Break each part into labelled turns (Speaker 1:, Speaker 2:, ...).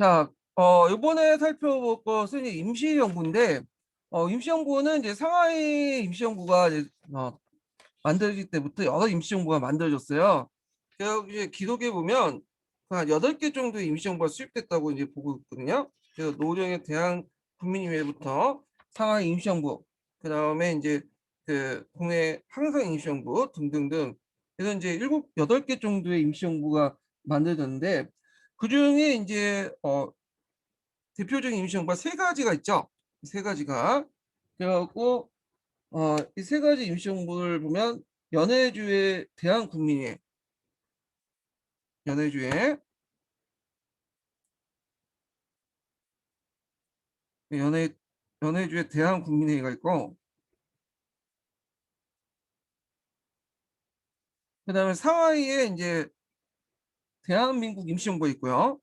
Speaker 1: 자, 이번에 살펴볼 것은 이제 임시정부인데, 임시정부는 이제 상하이 임시정부가 이제, 만들어질 때부터 여러 임시정부가 만들어졌어요. 그래서 이제 기록에 보면 한 8개 정도의 임시정부가 수립됐다고 이제 보고 있거든요. 그래서 노령의 대한 국민의회부터 상하이 임시정부, 그 다음에 이제 그 국내 항상 임시정부 등등등. 그래서 이제 8개 정도의 임시정부가 만들어졌는데, 그중에 이제 대표적인 임시정부가 세 가지가 있죠. 세 가지가. 그래갖고 이 세 가지 임시정부를 보면 연해주의 대한국민회, 연해주의 연해 연해주의 대한국민회가 있고, 그다음에 상하이에 이제 대한민국 임시정부가 있고요.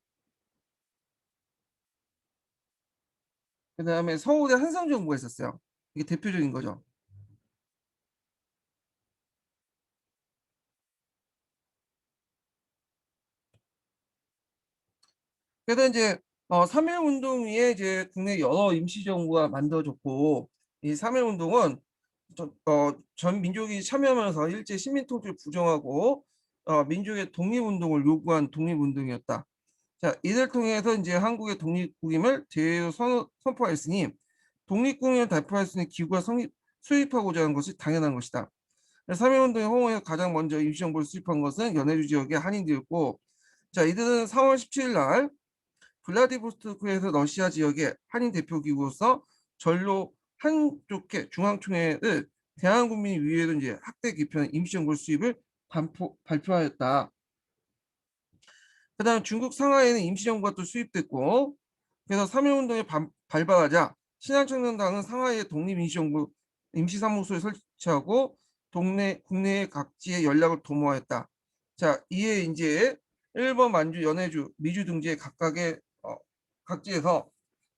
Speaker 1: 그다음에 서울에 한성정부가 있었어요. 이게 대표적인 거죠. 그래서 이제 3.1운동 위에 이제 국내 여러 임시정부가 만들어졌고, 이 3.1운동은 전 민족이 참여하면서 일제 식민통치를 부정하고 민족의 독립운동을 요구한 독립운동이었다. 자, 이를 통해서 이제 한국의 독립국임을 제대로 선포하였으니 독립국임을 달성할 수 있는 기구가 수립하고자 하는 것이 당연한 것이다. 3.1운동의 호응에 가장 먼저 임시정부를 수립한 것은 연해주 지역의 한인들이었고, 자, 이들은 4월 17일 날 블라디보스토크에서 러시아 지역의 한인 대표기구로서 전로 한쪽회 중앙총회를 대한국민위원회로 이제 학대 개편 임시정부 수입을 발표하였다. 그다음 중국 상하이에는 임시정부가 또 수입됐고, 그래서 3.1운동에 발발하자 신한청년당은 상하이에 독립임시정부 임시사무소를 설치하고 국내 각지의 연락을 도모하였다. 자, 이에 이제 일본, 만주, 연해주, 미주 등지의 각지에서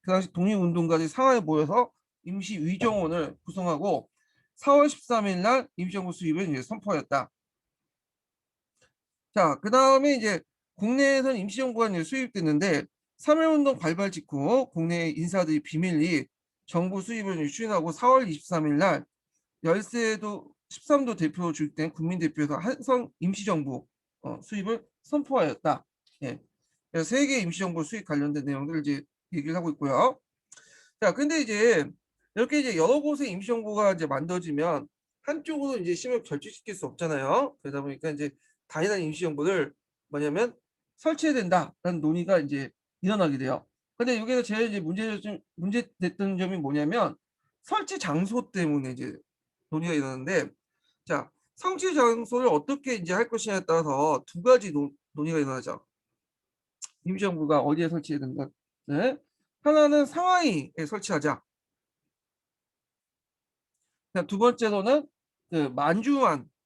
Speaker 1: 그 당시 독립운동가들이 상하이에 모여서 임시위정원을 구성하고 4월 13일 날 임시정부 수립을 이제 선포하였다. 자, 그 다음에 이제 국내에선 임시정부가 이제 수립됐는데 3.1운동 발발 직후 국내 인사들이 비밀리 정부 수립을 추진하고 4월 23일 날 13도 13도 대표로 주축된 국민대표에서 한성 임시정부 수립을 선포하였다. 예. 그래서 세계 임시정부 수립 관련된 내용들을 이제 얘기를 하고 있고요. 자, 근데 이제 이렇게 이제 여러 곳의 임시정부가 이제 만들어지면 한쪽으로 이제 힘을 결집시킬 수 없잖아요. 그러다 보니까 이제 다양한 임시정부를 뭐냐면 설치해야 된다라는 논의가 이제 일어나게 돼요. 근데 여기서 제일 이제 문제됐던 점이 뭐냐면 설치 장소 때문에 이제 논의가 일어나는데, 자, 설치 장소를 어떻게 이제 할 것이냐에 따라서 두 가지 논의가 일어나죠. 임시정부가 어디에 설치해야 된가? 네. 하나는 상하이에 설치하자. 두 번째로는 그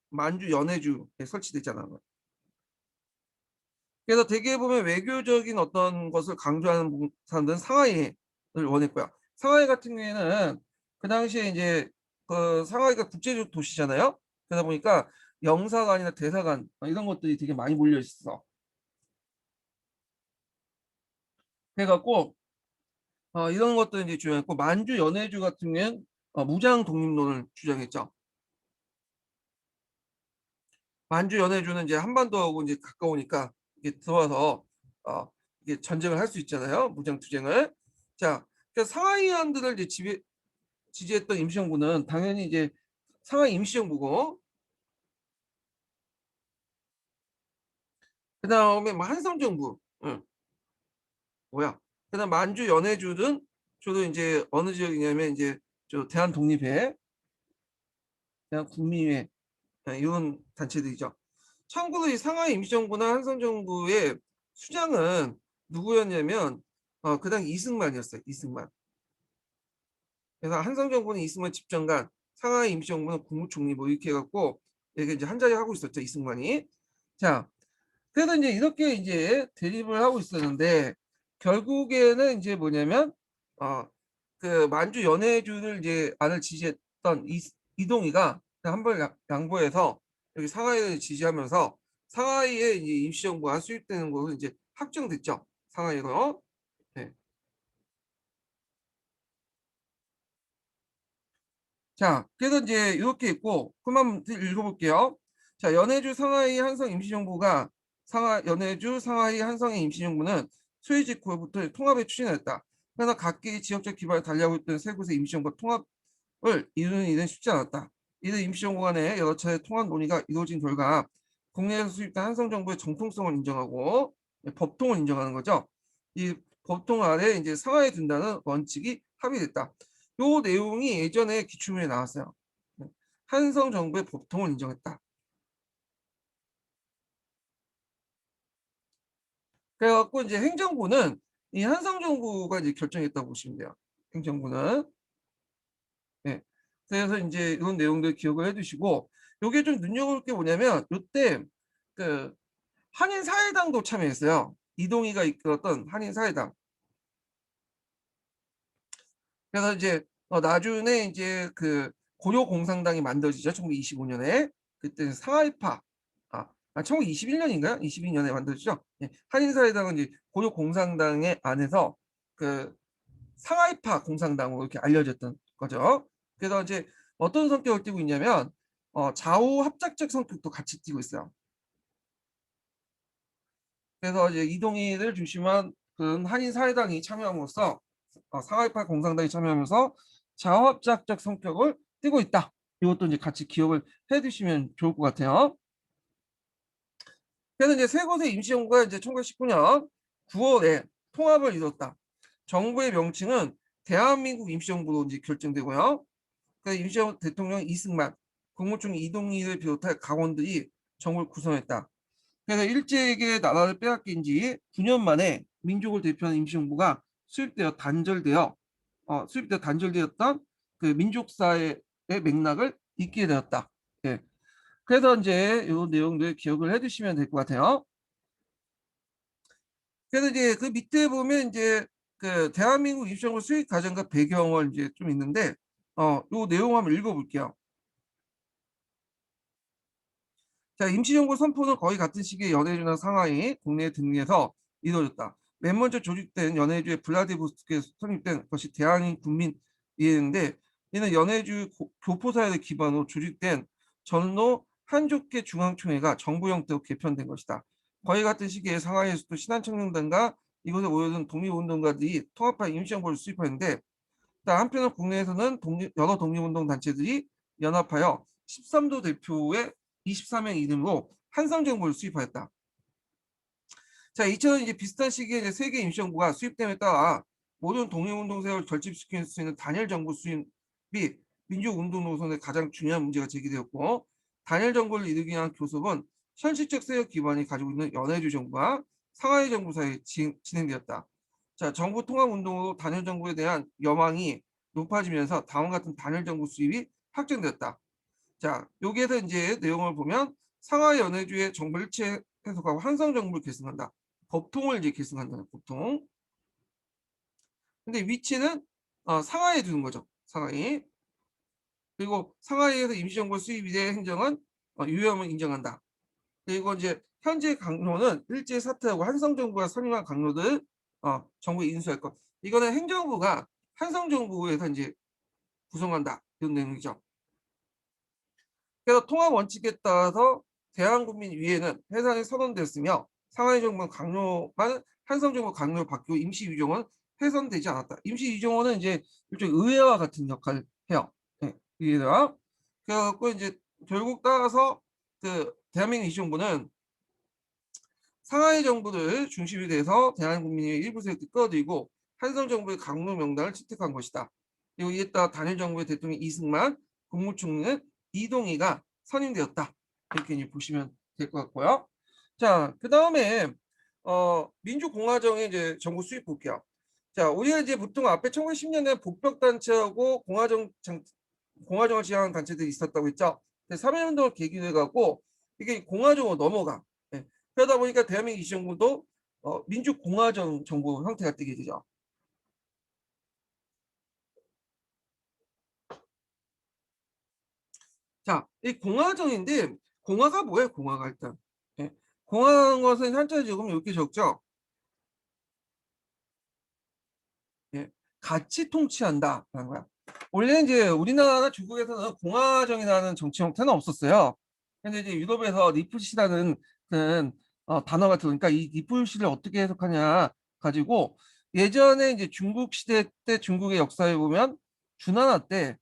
Speaker 1: 만주 연해주에 설치됐잖아요. 그래서 대개 보면 외교적인 어떤 것을 강조하는 사람들은 상하이를 원했고요. 상하이 같은 경우에는 그 당시에 이제 그 상하이가 국제적 도시잖아요. 그러다 보니까 영사관이나 대사관 이런 것들이 되게 많이 몰려 있어. 그래갖고 이런 것들이 이제 주장했고, 만주 연해주 같은 경우에는 무장 독립론을 주장했죠. 만주 연해주는 이제 한반도하고 이제 가까우니까 이게 들어와서 이게 전쟁을 할 수 있잖아요. 무장 투쟁을. 자, 그래서 상하이안들을 이제 지지했던 임시정부는 당연히 이제 상하이 임시정부고, 그 다음에 뭐 한성정부, 응, 뭐야? 그다음 만주 연해주는 주로 이제 어느 지역이냐면 이제 저 대한독립회, 대한국민회 이런 단체들이죠. 참고로 이 상하이 임시정부나 한성정부의 수장은 누구였냐면 그 당시 이승만이었어요. 이승만. 그래서 한성정부는 이승만 집정관, 상하이 임시정부는 국무총리 뭐 이렇게 해갖고 이게 이제 한 자리 하고 있었죠. 이승만이. 자, 그래서 이제 이렇게 이제 대립을 하고 있었는데 결국에는 이제 뭐냐면 그 만주 연해주를 이제 안을 지지했던 이동희가 한 번 양보해서 여기 상하이를 지지하면서 상하이에 이제 임시정부가 수립되는 것은 이제 확정됐죠. 상하이로. 자, 그래서 이제 이렇게 있고, 그만 읽어볼게요. 자, 연해주 상하이 한성 임시정부가 연해주 상하이 한성의 임시정부는 수해 직후부터 통합에 추진했다. 그러나 각기 지역적 기반을 달리하고 있던 세 곳의 임시정부 통합을 이루는 일은 쉽지 않았다. 이들 임시정부 간의 여러 차례 통합 논의가 이루어진 결과 국내에서 수립된 한성 정부의 정통성을 인정하고 법통을 인정하는 거죠. 이 법통 아래 이제 상하에 둔다는 원칙이 합의됐다. 요 내용이 예전에 기출문에 나왔어요. 한성 정부의 법통을 인정했다. 그래갖고 이제 행정부는 이 한성 정부가 이제 결정했다고 보시면 돼요. 행정부는. 네. 그래서 이제 이런 내용들 기억을 해두시고, 요게 좀 눈여볼 게 뭐냐면 요때 그 한인 사회당도 참여했어요. 이동희가 이끌었던 한인 사회당. 그래서 이제 나중에 이제 그 고려공산당이 만들어지죠. 1925년에. 그때 상하이파, 1921년인가요? 22년에 만들어지죠. 예, 한인사회당은 이제 고려공산당의 안에서 그 상하이파 공산당으로 이렇게 알려졌던 거죠. 그래서 이제 어떤 성격을 띠고 있냐면 좌우 합작적 성격도 같이 띠고 있어요. 그래서 이제 이동희를 중심한 그 한인사회당이 참여함으로써 상하이파 공산당이 참여하면서 자화합작적 성격을 띠고 있다. 이것도 이제 같이 기억을 해두시면 좋을 것 같아요. 그래서 이제 세 곳의 임시정부가 이제 1919년 9월에 통합을 이뤘다. 정부의 명칭은 대한민국 임시정부로 이제 결정되고요. 그 임시정부 대통령 이승만, 국무총리 이동희를 비롯한 강원들이 정부를 구성했다. 그래서 일제에게 나라를 빼앗긴 지 9년 만에 민족을 대표하는 임시정부가 수립되어 단절되었던 그 민족사의 맥락을 잇게 되었다. 예. 그래서 이제 이 내용들 기억을 해두시면 될 것 같아요. 그래서 이제 그 밑에 보면 이제 그 대한민국 임시정부 수립 과정과 배경을 이제 좀 있는데, 요 내용 한번 읽어볼게요. 자, 임시정부 선포는 거의 같은 시기에 연해주나 상하이 국내에 등에서 이루어졌다. 맨 먼저 조직된 연해주의 블라디보스토크에서 설립된 것이 대한민국민이었는데, 이는 연해주 교포사회를 기반으로 조직된 전로 한족계 중앙총회가 정부 형태로 개편된 것이다. 거의 같은 시기에 상하이에서도 신한청년단과 이곳에 모여든 독립운동가들이 통합한 임시정부를 수립하는데, 한편으로 국내에서는 여러 독립운동 단체들이 연합하여 13도 대표의 24명 이름으로 한성정부를 수립하였다. 자, 이처럼 이제 비슷한 시기에 이제 세계 임시정부가 수립됨에 따라 모든 독립운동 세력을 결집시킬 수 있는 단일 정부 수립이 민주운동 노선의 가장 중요한 문제가 제기되었고, 단일 정부를 이루기 위한 교섭은 현실적 세력 기반이 가지고 있는 연해주 정부와 상하이 정부 사이에 진행되었다. 자, 정부 통합 운동으로 단일 정부에 대한 여망이 높아지면서 다음과 같은 단일 정부 수립이 확정되었다. 자, 여기에서 이제 내용을 보면 상하이 연해주의 정부 일체 해석하고 한성 정부를 계승한다. 법통을 이제 계승한다는 법통. 근데 위치는 상하이에 두는 거죠. 상하이. 그리고 상하이에서 임시정부 수립 이대 행정은 유효함을 인정한다. 그리고 이제 현재 강로는 일제 사퇴하고 한성 정부가 선임한 강로들 정부에 인수할 것. 이거는 행정부가 한성 정부에서 이제 구성한다. 이런 내용이죠. 그래서 통합 원칙에 따라서 대한국민위원회는 해산이 선언됐으며 상하이 정부는 강요만 한성 정부 강요를 받고 임시위정은 해산되지 않았다. 임시위정원은 이제 일종 의회와 같은 역할을 해요. 네, 이해가. 그래갖고 이제 결국 따라서 그 대한민국 임시정부는 상하이 정부를 중심이 돼서 대한국민의 일부 세력을 끌어들이고 한성 정부의 강로 명단을 채택한 것이다. 그리고 이에 따라 단일 정부의 대통령 이승만, 국무총리는 이동희가 선임되었다. 이렇게 이제 보시면 될 것 같고요. 자, 그 다음에 민주공화정의 이제 정부 수립 볼게요. 자, 우리가 이제 보통 앞에 1910년에 복벽단체하고 공화정을 지향하는 단체들이 있었다고 했죠. 3.1운동을 계기로 해갖고 이게 공화정으로 넘어가. 네. 그러다 보니까 대한민국 임시정부도 민주공화정 정부 형태가 되게 되죠. 자, 이 공화정인데 공화가 뭐예요? 공화가 일단. 예. 공화한 것은 한자 적으면 이렇게 적죠. 예. 같이 통치한다라는 거야. 원래 이제 우리나라나 중국에서는 공화정이라는 정치 형태는 없었어요. 근데 이제 유럽에서 리프시라는 그 단어가 들어오니까 이 리프시를 어떻게 해석하냐 가지고 예전에 이제 중국 시대 때 중국의 역사에 보면 주나라 때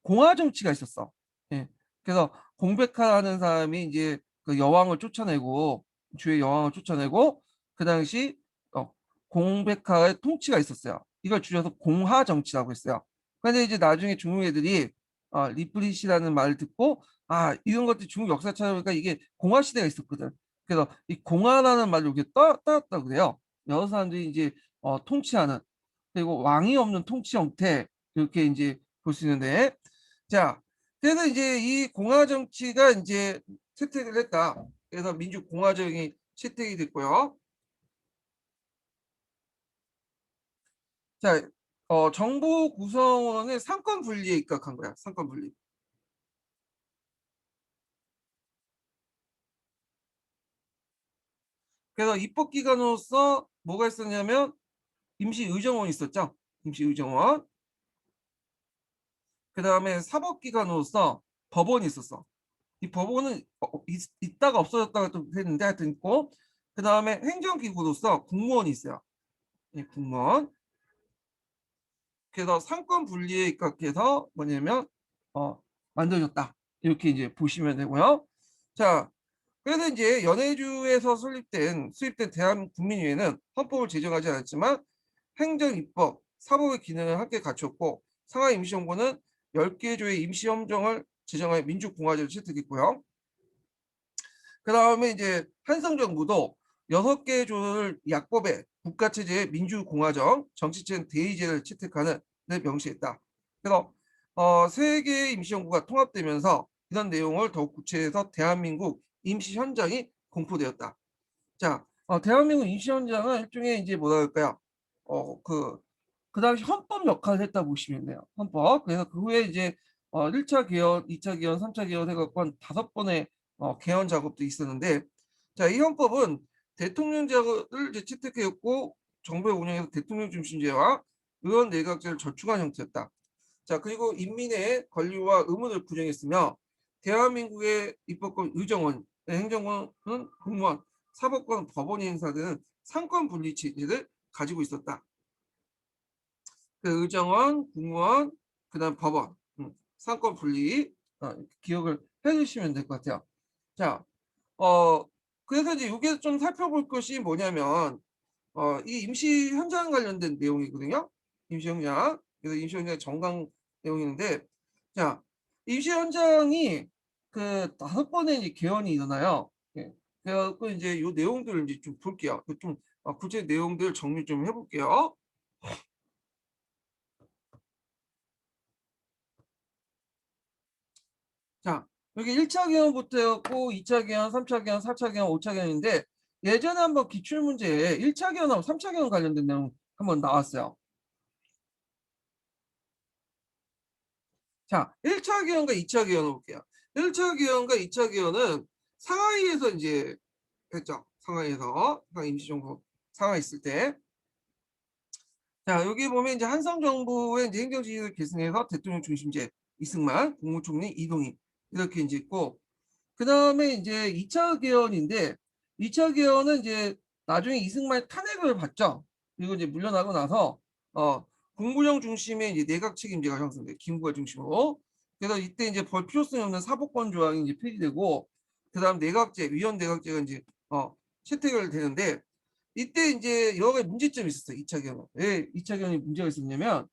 Speaker 1: 공화 정치가 있었어. 예. 그래서 공백하라는 사람이 이제 그 여왕을 쫓아내고 주의 여왕을 쫓아내고 그 당시 어, 공백하의 통치가 있었어요. 이걸 줄여서 공화 정치라고 했어요. 근데 이제 나중에 중국 애들이 리프릿이라는 말을 듣고 이런 것들 중국 역사 찾아보니까 이게 공화 시대가 있었거든. 그래서 이 공화라는 말을 이렇게 따왔다 그래요. 여러 사람들이 이제 통치하는 그리고 왕이 없는 통치 형태 이렇게 이제 볼 수 있는데 자 그래서 이제 이 공화 정치가 이제 채택을 했다. 그래서 민주공화정이 채택이 됐고요. 자, 정부 구성원의 상권 분리에 입각한 거야. 상권 분리. 그래서 입법기관으로서 뭐가 있었냐면 임시의정원이 있었죠. 임시의정원. 그 다음에 사법기관으로서 법원이 있었어. 이 법원은 있다가 없어졌다가 좀 했는데 하여튼 있고 그 다음에 행정기구로서 공무원이 있어요. 이 공무원. 그래서 상권 분리에 입각해서 뭐냐면 어, 만들어졌다. 이렇게 이제 보시면 되고요. 자, 그래서 이제 연해주에서 수립된 대한국민회의는 헌법을 제정하지 않았지만 행정, 입법, 사법의 기능을 함께 갖췄고 상하이 임시정부는 10개 조의 임시험정을 제정하여 민주공화제를 채택했고요. 그 다음에 이제 한성정부도 6개 조를 약법에 국가체제의 민주공화정, 정치체는 대의제를 채택하는 데 명시했다. 그래서 3개의 임시정부가 통합되면서 이런 내용을 더욱 구체해서 대한민국 임시현장이 공포되었다. 자, 대한민국 임시현장은 일종의 이제 뭐라 할까요? 그 당시 헌법 역할을 했다 보시면 돼요. 헌법. 그래서 그 후에 이제 1차 개헌, 2차 개헌, 3차 개헌 해갖고 한 5번의 개헌 작업도 있었는데, 자, 이 헌법은 대통령제를 이제 채택했고, 정부의 운영에서 대통령 중심제와 의원 내각제를 저축한 형태였다. 자, 그리고 인민의 권리와 의무를 규정했으며, 대한민국의 입법권 의정원, 행정권은 공무원, 사법권 법원이 행사되는 상권 분리 체제를 가지고 있었다. 그 의정원, 공무원, 그다음 법원, 상권 분리 기억을 해주시면 될 것 같아요. 자, 어, 그래서 이제 이게 좀 살펴볼 것이 뭐냐면 이 임시 현장 관련된 내용이거든요. 임시 현장. 그래서 임시 현장 정강 내용인데, 자, 임시 현장이 그 5번의 이제 개헌이 일어나요. 예. 그래서 이제 이 내용들을 이제 좀 볼게요. 좀 구체 내용들 정리 좀 해볼게요. 자, 여기 1차 개헌부터였고 2차 개헌, 3차 개헌, 4차 개헌, 5차 개헌인데 예전에 한번 기출문제에 1차 개헌하고 3차 개헌 관련된 내용 한번 나왔어요. 자, 1차 개헌과 2차 개헌을 볼게요. 1차 개헌과 2차 개헌은 상하이에서 이제 했죠. 상하이에서 상하이 임시정부 상하이 있을 때. 자, 여기 보면 이제 한성 정부의 이제 행정지휘를 계승해서 대통령 중심제 이승만, 국무총리 이동희 이렇게 이제 있고 그 다음에 이제 2차 개헌인데 2차 개헌은 이제 나중에 이승만이 탄핵을 받죠. 그리고 이제 물러나고 나서 국무령 중심의 이제 내각 책임제가 형성돼 김구가 중심으로. 그래서 이때 이제 벌 필요성이 없는 사법권 조항이 이제 폐지되고 그다음 내각제 위원 내각제가 이제 채택을 되는데 이때 이제 여러 가지 문제점이 있었어요. 2차 개헌. 왜 2차 개헌이 문제가 있었냐면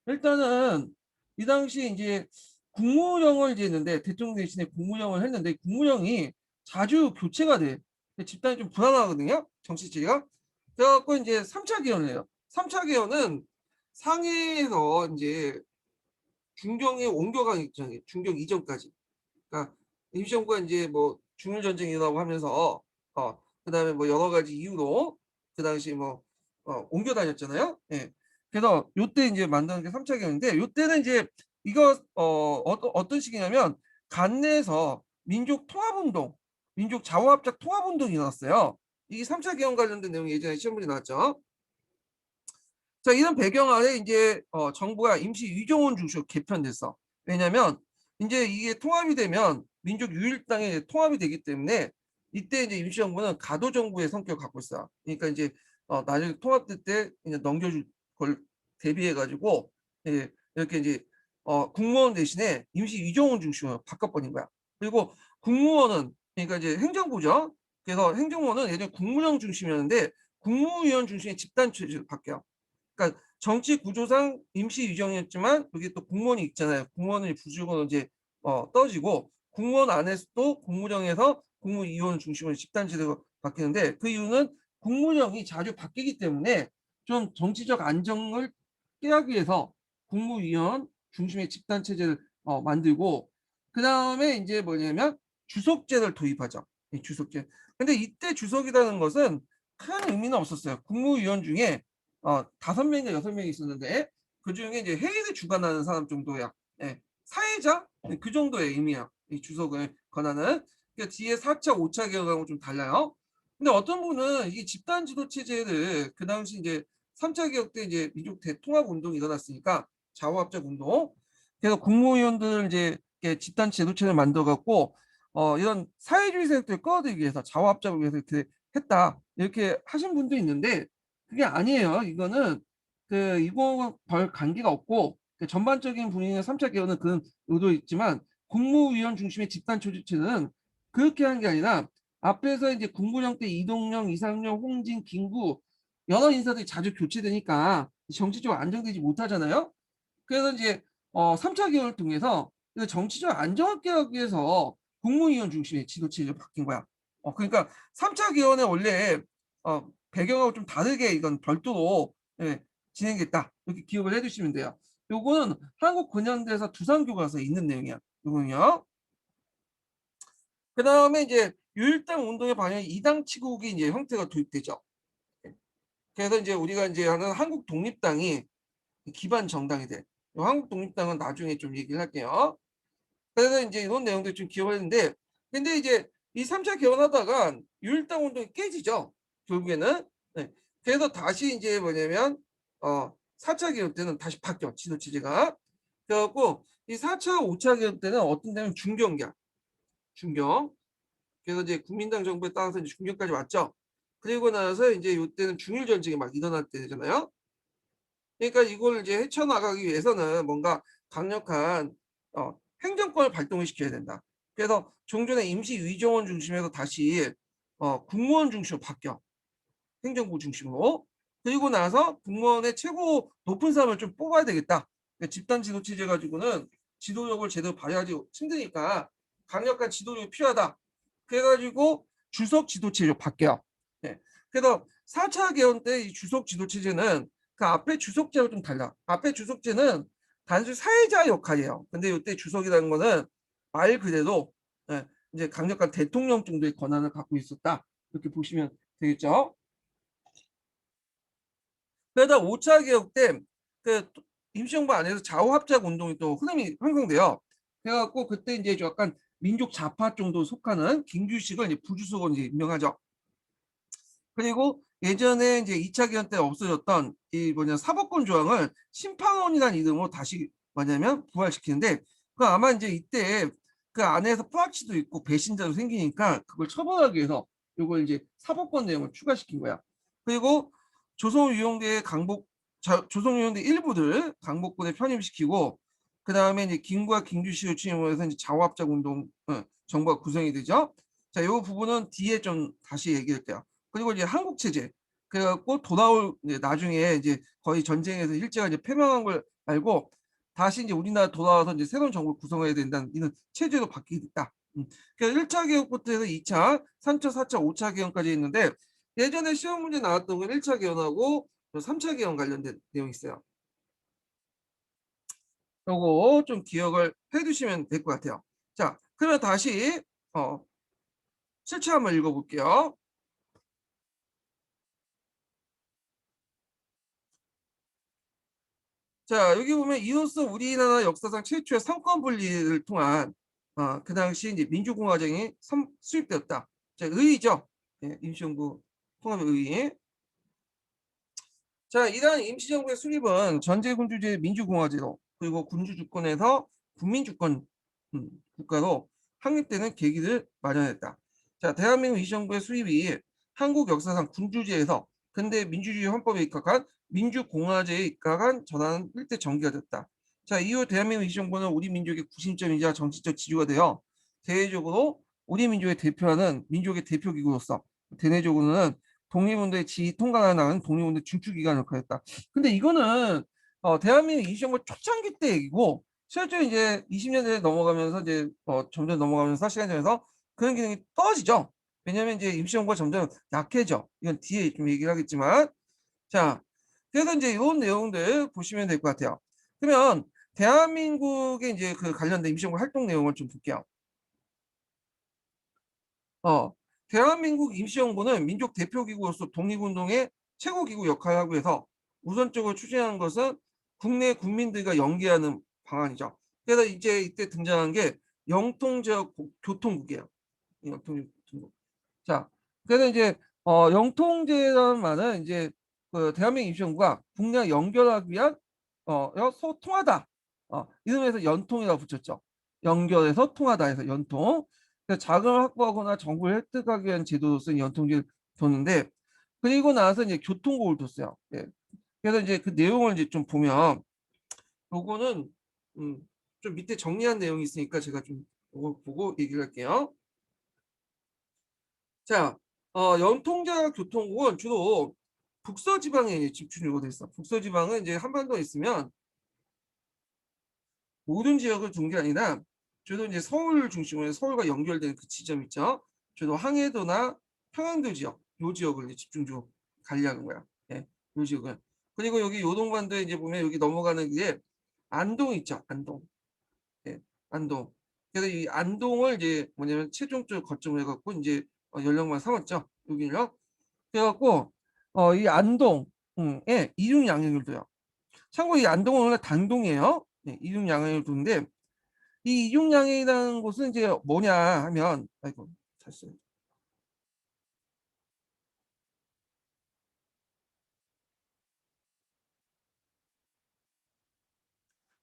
Speaker 1: 일단은 이 당시 이제 국무령을 이제 했는데 대통령 대신에 국무령을 했는데 국무령이 자주 교체가 돼. 집단이 좀 불안하거든요. 정치체가. 그래갖고 이제 3차 개헌을 해요. 3차 개헌은 상해에서 이제 중경에 옮겨가기 전에 중경 이전까지. 그러니까 임시정부가 이제 뭐 중일 전쟁이라고 하면서 그다음에 뭐 여러 가지 이유로 그 당시 뭐 옮겨 다녔잖아요. 예. 그래서 요때 이제 만드는 게 3차 개헌인데 요때는 이제 이거 어떤 식이냐면 간내에서 민족 통합운동, 민족 자화합작 통합운동이 일어났어요. 이게 3차 개헌 관련된 내용이 예전에 시험 문제 나왔죠. 자, 이런 배경 아래 이제 정부가 임시 위정원 중심으로 개편됐어. 왜냐면 인제 이게 통합이 되면 민족 유일당에 통합이 되기 때문에 이때 이제 임시정부는 가도 정부의 성격을 갖고 있어. 그러니까 이제 나중에 통합될 때 이제 넘겨줄 걸 대비해 가지고 예 이렇게 이제 국무원 대신에 임시 위정원 중심으로 바꿔버린 거야. 그리고 국무원은 그러니까 이제 행정부죠. 그래서 행정부는 예전에 국무령 중심이었는데 국무위원 중심의 집단 체제로 바뀌어. 그러니까 정치 구조상 임시 위정이었지만 여기 또 공무원이 있잖아요. 공무원의 부주고는 이제 떠지고 공무원 안에서도 국무령에서 국무위원 중심으로 집단지대로 바뀌는데 그 이유는 국무령이 자주 바뀌기 때문에 좀 정치적 안정을 깨하기 위해서 국무위원 중심의 집단 체제를 만들고 그다음에 인제 뭐냐면 주석제를 도입하죠. 이 주석제. 근데 이때 주석이라는 것은 큰 의미는 없었어요. 국무위원 중에 5명인가 6명이 있었는데 그중에 이제 회의를 주관하는 사람 정도야. 예. 사회자? 네, 그 정도의 의미야. 이 주석을 권하는. 그러니까 뒤에 4 차, 5차 개혁하고 좀 달라요. 근데 어떤 분은 이 집단 지도 체제를 그 당시 이제 3차 개혁 때 이제 민족 대통합 운동이 일어났으니까 좌우합작 운동. 그래서 국무위원들을 이제 이렇게 집단 제도체를 만들어 갖고 이런 사회주의 세력들을 끌어들이기 위해서 좌우합작을 위해서 이렇게 했다. 이렇게 하신 분도 있는데 그게 아니에요. 이거는 이거와 별 관계가 없고 전반적인 분위기의 3차 개헌은 그런 의도 있지만 국무위원 중심의 집단 조직체는 그렇게 한 게 아니라 앞에서 이제 국무령 때 이동영, 이상용, 홍진, 김구 여러 인사들이 자주 교체되니까 정치적으로 안정되지 못하잖아요. 그래서 이제 3차 개헌을 통해서 그 정치적 안정을 깨기 위해서 국무위원 중심의 지도 체제로 바뀐 거야. 그러니까 3차 개헌에 원래 배경하고 좀 다르게 이건 별도로 예 진행됐다. 이렇게 기억을 해 두시면 돼요. 요거는 한국 근현대사 두산 교과서에 있는 내용이야. 요거는요. 그다음에 이제 유일당 운동에 반영한 이당 치국이 이제 형태가 도입되죠. 예. 그래서 인제 우리가 인제 하는 한국 독립당이 기반 정당이 돼. 요 한국 독립당은 나중에 좀 얘기를 할게요. 그래서 인제 이런 내용들 좀 기억을 했는데 근데 이제 이 3차 개헌하다가 유일당 운동이 깨지죠, 결국에는. 네. 그래서 다시 인제 뭐냐면 4차 개헌 때는 다시 바뀌어, 지도 체제가. 그래 갖고 이 4 차, 5차 개헌 때는 어떤 데는 중경이야, 중경. 그래서 이제 국민당 정부에 따라서 이제 중경까지 왔죠. 그리고 나서 인제 요때는 중일 전쟁이 막 일어날 때잖아요. 그러니까 이걸 이제 헤쳐나가기 위해서는 뭔가 강력한 행정권을 발동을 시켜야 된다. 그래서 좀 전에 임시 위정원 중심에서 다시 국무원 중심으로 바뀌어. 행정부 중심으로. 그리고 나서 국무원의 최고 높은 사람을 좀 뽑아야 되겠다. 그러니까 집단 지도 체제 가지고는 지도력을 제대로 발휘하기 힘드니까 강력한 지도력이 필요하다. 그래 가지고 주석 지도 체제로 바뀌어. 예. 그래서 4차 개헌 때 이 주석 지도 체제는 그 앞에 주석제와 좀 달라. 앞에 주석제는 단순히 사회자 역할이에요. 근데 요때 주석이라는 거는 말 그대로 예 인제 강력한 대통령 정도의 권한을 갖고 있었다. 이렇게 보시면 되겠죠. 그러다 5차 개혁 때 그 임시정부 안에서 좌우합작 운동이 또 흐름이 형성돼요. 그래 갖고 그때 인제 좀 약간 민족 좌파 정도 속하는 김규식을 이제 부주석으로 이제 임명하죠. 그리고 예전에 인제 2차 개헌 때 없어졌던 이 뭐냐 사법권 조항을 심판원이라는 이름으로 다시 뭐냐면 부활시키는데 그 아마 인제 이때 그 안에서 프락치도 있고 배신자도 생기니까 그걸 처벌하기 위해서 요걸 이제 사법권 내용을 추가시킨 거야. 그리고 조선위용대 강복 조선위용대 일부를 강복군에 편입시키고 그다음에 이제 김구와 김규식을 중심으로 해서 이제 좌우합작 운동 정부가 구성이 되죠. 자 요 부분은 뒤에 좀 다시 얘기할게요. 그리고 이제 한국 체제 그래 갖고 돌아올 이제 나중에 이제 거의 전쟁에서 일제가 이제 패망한 걸 알고 다시 인제 우리나라 돌아와서 인제 새로운 정부를 구성해야 된다는 이런 체제로 바뀌게 됐다. 그러니까 1차 개헌부터 해서 2 차, 3 차, 4 차, 5차 개헌까지 있는데 예전에 시험 문제 나왔던 건 1차 개헌하고 요 3차 개헌 관련된 내용이 있어요. 요거 좀 기억을 해 두시면 될 것 같아요. 자 그러면 다시 어 실체 한번 읽어 볼게요. 자 여기 보면 이로써 우리나라 역사상 최초의 삼권 분리를 통한 그 당시 이제 민주공화정이 수립되었다. 자 의의죠. 예 임시정부 통합의 의의. 자, 이러한 임시정부의 수립은 전제군주제 민주공화제로 그리고 군주주권에서 국민주권 국가로 확립되는 계기를 마련했다. 자, 대한민국 임시정부의 수립이 한국 역사상 군주제에서 근대 민주주의 헌법에 입각한 민주공화제에 입각한 전환 일대 전기가 됐다. 자, 이후 대한민국 임시정부는 우리 민족의 구심점이자 정치적 지주가 되어 대외적으로 우리 민족을 대표하는 민족의 대표기구로서 대내적으로는 독립운동의 지휘 통과가 나가는 독립운동 중추기관을 역할했다. 근데 이거는 대한민국 임시정부 초창기 때 얘기고 실제 이제 20년대에 넘어가면서 이제 점점 넘어가면서 시간이 지나면서 그런 기능이 떨어지죠. 왜냐하면 이제 임시정부가 점점 약해져. 이건 뒤에 좀 얘기를 하겠지만 자 그래서 이제 이런 내용들 보시면 될 것 같아요. 그러면 대한민국의 이제 그 관련된 임시정부 활동 내용을 좀 볼게요. 어, 대한민국 임시정부는 민족 대표기구로서 독립운동의 최고기구 역할을 하고 해서 우선적으로 추진하는 것은 국내 국민들과 연계하는 방안이죠. 그래서 이제 이때 등장한 게 영통지역 교통국이에요. 영통지역. 자, 그래서 이제 영통제라는 말은 이제 그 대한민국 임시정부가 국내 연결하기 위한 소통하다. 이름에서 연통이라고 붙였죠. 연결해서 통하다 해서 연통. 그래서 자금을 확보하거나 정보를 획득하기 위한 제도로서 연통제를 뒀는데 그리고 나서 이제 교통국을 뒀어요. 예. 그래서 이제 그 내용을 이제 좀 보면 요거는 좀 밑에 정리한 내용이 있으니까 제가 좀 요거 보고 얘기를 할게요. 자, 연통제와 교통국은 주로 북서지방에 집중적으로 돼 있어. 북서지방은 이제 한반도에 있으면 모든 지역을 둔 게 아니라 주로 이제 서울 중심으로 서울과 연결되는 그 지점 있죠. 주로 항해도나 평안도 지역, 요 지역을 이제 집중적으로 관리하는 거야. 예, 요 지역은. 그리고 여기 요동반도에 이제 보면 여기 넘어가는 게 안동 있죠. 안동. 예, 안동. 그래서 이 안동을 이제 뭐냐면 최종적으로 거점을 해갖고 이제 연령만 삼았죠. 여기를요. 그래갖고 이 안동에 이륙양행을둬요. 참고로 이 안동은 원래 단동이에요. 네, 이륙양행을두는데 이 이륙양행이라는 곳은 이제 뭐냐 하면 아이고 잤어요.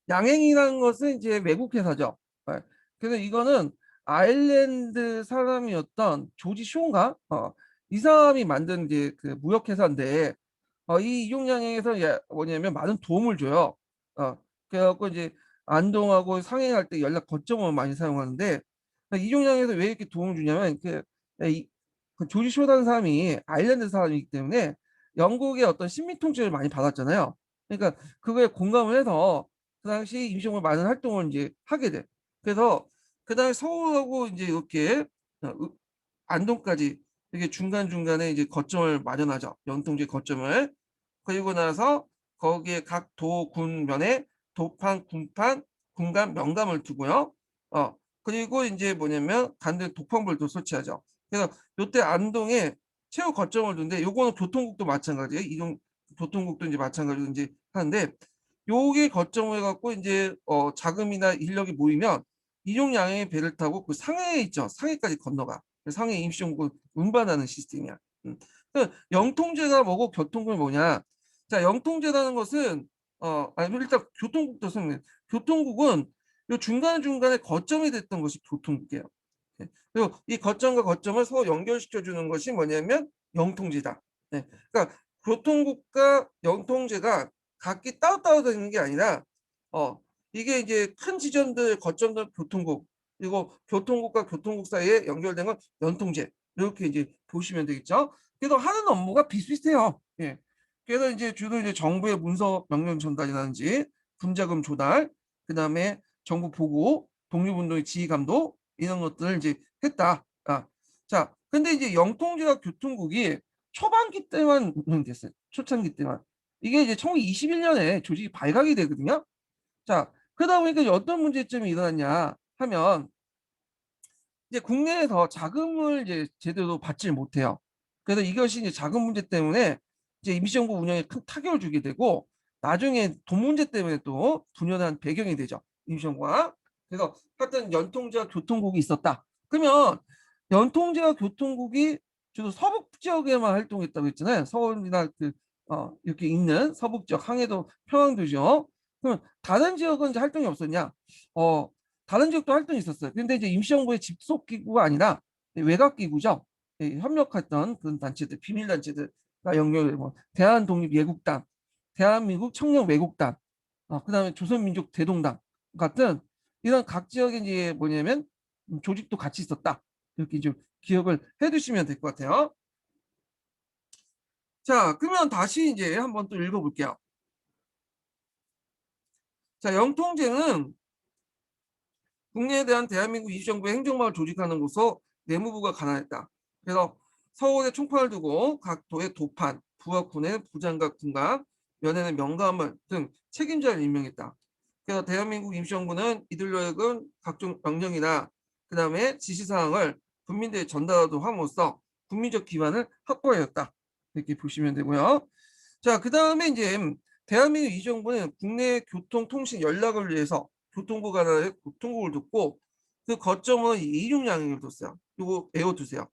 Speaker 1: 양행이라는 것은 이제 외국 회사죠. 네. 그래서 이거는 아일랜드 사람이었던 조지 쇼인가? 이 사람이 만든 이제 그 무역 회사인데 이 이용량에서 뭐냐면 많은 도움을 줘요. 그래갖고 이제 안동하고 상해할 때 연락 거점을 많이 사용하는데 이용량에서 왜 이렇게 도움을 주냐면 그 조지 쇼라는 사람이 아일랜드 사람이기 때문에 영국의 어떤 식민 통치를 많이 받았잖아요. 그러니까 그거에 공감을 해서 그 당시 임시정부 많은 활동을 이제 하게 돼. 그래서 그 다음에 서울하고 이제 이렇게 안동까지 이렇게 중간중간에 이제 거점을 마련하죠. 연통제 거점을. 그리고 나서 거기에 각 도, 군 면에 도판, 군판, 군감, 명감을 두고요. 그리고 이제 뭐냐면 간대 독방벌도 설치하죠. 그래서 요때 안동에 최후 거점을 두는데 요거는 교통국도 마찬가지예요. 이동 교통국도 이제 마찬가지로 이제 하는데 요게 거점을 해갖고 이제 자금이나 인력이 모이면 이종양행의 배를 타고 그 상해에 있죠. 상해까지 건너가. 상해 임시정부 운반하는 시스템이야. 영통제가 뭐고 교통국이 뭐냐? 자, 영통제라는 것은 아니 일단 교통국도 설명해. 교통국은 요 중간중간에 거점이 됐던 것이 교통국이에요. 네. 그리고 이 거점과 거점을 서로 연결시켜 주는 것이 뭐냐면 영통제다. 네. 그러니까 교통국과 영통제가 각기 따로따로 되는 게 아니라 이게 이제 큰 지점들 거점들 교통국 그리고 교통국과 교통국 사이에 연결된 건 연통제 이렇게 이제 보시면 되겠죠. 그래서 하는 업무가 비슷비슷해요. 예. 그래서 이제 주로 이제 정부의 문서 명령 전달이라든지 분자금 조달, 그다음에 정부 보고, 독립운동의 지휘 감독 이런 것들을 이제 했다. 자, 근데 이제 영통제와 교통국이 초반기 때만 운영됐어요. 초창기 때만. 이게 이제 1921년에 조직이 발각이 되거든요. 자, 그러다 보니까 이제 어떤 문제점이 일어났냐 하면 이제 국내에서 자금을 이제 제대로 받지 못해요. 그래서 이것이 이제 자금 문제 때문에 이제 임시정부 운영에 큰 타격을 주게 되고 나중에 돈 문제 때문에 또 분열한 배경이 되죠. 임시정부가. 그래서 하여튼 연통제와 교통국이 있었다. 그러면 연통제와 교통국이 주로 서북 지역에만 활동했다고 했잖아요. 서울이나 그 이렇게 있는 서북 지역 항해도 평안도죠. 그럼 다른 지역은 이제 활동이 없었냐? 다른 지역도 활동이 있었어요. 근데 이제 임시정부의 집속 기구가 아니라 외곽 기구죠. 협력했던 그런 단체들, 비밀 단체들과 연결, 뭐 대한독립예국단, 대한민국 청년외국단, 그다음에 조선민족 대동당 같은 이런 각 지역에 이제 뭐냐면 조직도 같이 있었다. 이렇게 좀 기억을 해두시면 될 것 같아요. 자, 그러면 다시 이제 한번 또 읽어볼게요. 자, 영통제는 국내에 대한 대한민국 임시정부의 행정망을 조직하는 곳으로 내무부가 관할했다. 그래서 서울에 총판을 두고 각 도의 도판, 부하군의 부장과 군관, 면회는 명감을 등 책임자를 임명했다. 그래서 대한민국 임시정부는 이들로하여금 각종 명령이나 그 다음에 지시사항을 국민들에 전달하도록 함으로써 국민적 기반을 확보하였다. 이렇게 보시면 되고요. 자, 그 다음에 이제 대한민국 임시정부는 국내 교통, 통신, 연락을 위해서 교통부 관할에 교통국을 뒀고 그 거점은 이륙양행을 뒀어요. 이거 외워두세요.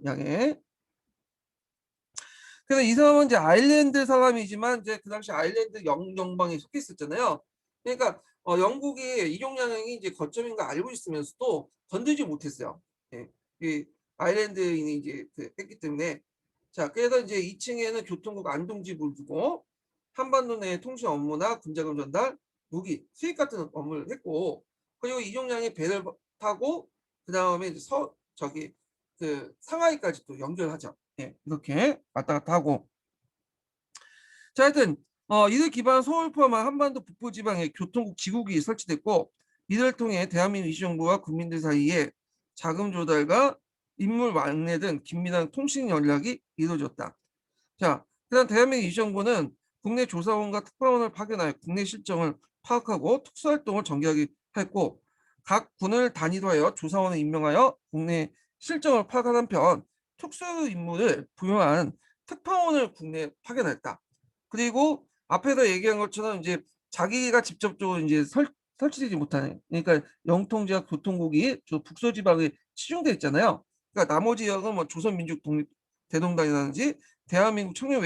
Speaker 1: 양해. 그래서 이 사람은 이제 아일랜드 사람이지만 이제 그 당시 아일랜드 영방에 속해 있었잖아요. 그러니까 영국이 이륙양행이 이제 거점인 거 알고 있으면서도 건들지 못했어요. 예. 이 아일랜드인이 이제 했기 때문에 자, 그래서 이제 2층에는 교통국 안동지부를 두고 한반도 내 통신 업무나 군자금 전달, 무기, 수입 같은 업무를 했고 그리고 이종량이 배를 타고 그 다음에 이제 저기 상하이까지 또 연결하죠. 예, 이렇게 왔다 갔다 하고 자, 하여튼 이들 기반 서울 포함한 한반도 북부 지방에 교통국 지국이 설치됐고 이들 통해 대한민국 임시정부와 국민들 사이에 자금 조달과 인물 왕래 등 긴밀한 통신 연락이 이루어졌다. 자, 그다음 대한민국 임시정부는 국내 조사원과 특파원을 파견하여 국내 실정을 파악하고 특수활동을 전개하게 했고 각 군을 단위로하여 조사원을 임명하여 국내 실정을 파악하는 한편 특수 임무를 부여한 특파원을 국내에 파견했다. 그리고 앞에서 얘기한 것처럼 이제 자기가 직접적으로 이제 설치되지 못하는 그러니까 영통제와 교통국이 저 북서지방에 치중돼 있잖아요. 그러니까 나머지 지역은 뭐 조선민족 독립 대동단이라든지 대한민국 청년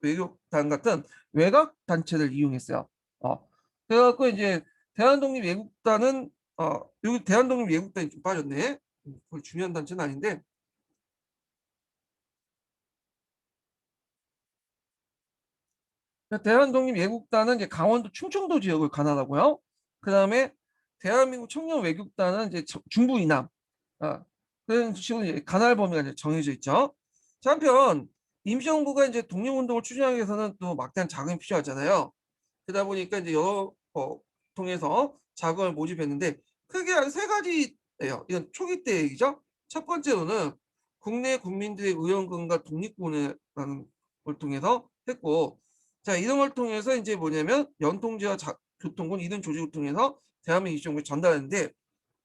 Speaker 1: 외교단 같은 외곽 단체를 이용했어요. 그래갖고 이제 대한독립 외국단은 여기 대한독립 외국단이 좀 빠졌네. 거의 중요한 단체는 아닌데 대한독립예국단은 이제 강원도 충청도 지역을 관할하고요. 그 다음에 대한민국 청년외국단은 이제 중부 이남 그런 식으로 이제 관할 범위가 이제 정해져 있죠. 자, 한편 임시정부가 이제 독립운동을 추진하기 위해서는 또 막대한 자금이 필요하잖아요. 그러다 보니까 이제 여러 통해서 자금을 모집했는데 크게 한 세 가지예요. 이건 초기 때 얘기죠. 첫 번째로는 국내 국민들의 의원권과 독립군이라는 걸 통해서 했고 자, 이런 걸 통해서 이제 뭐냐면 연통제와 교통군 이런 조직을 통해서 대한민국 임시정부에 전달했는데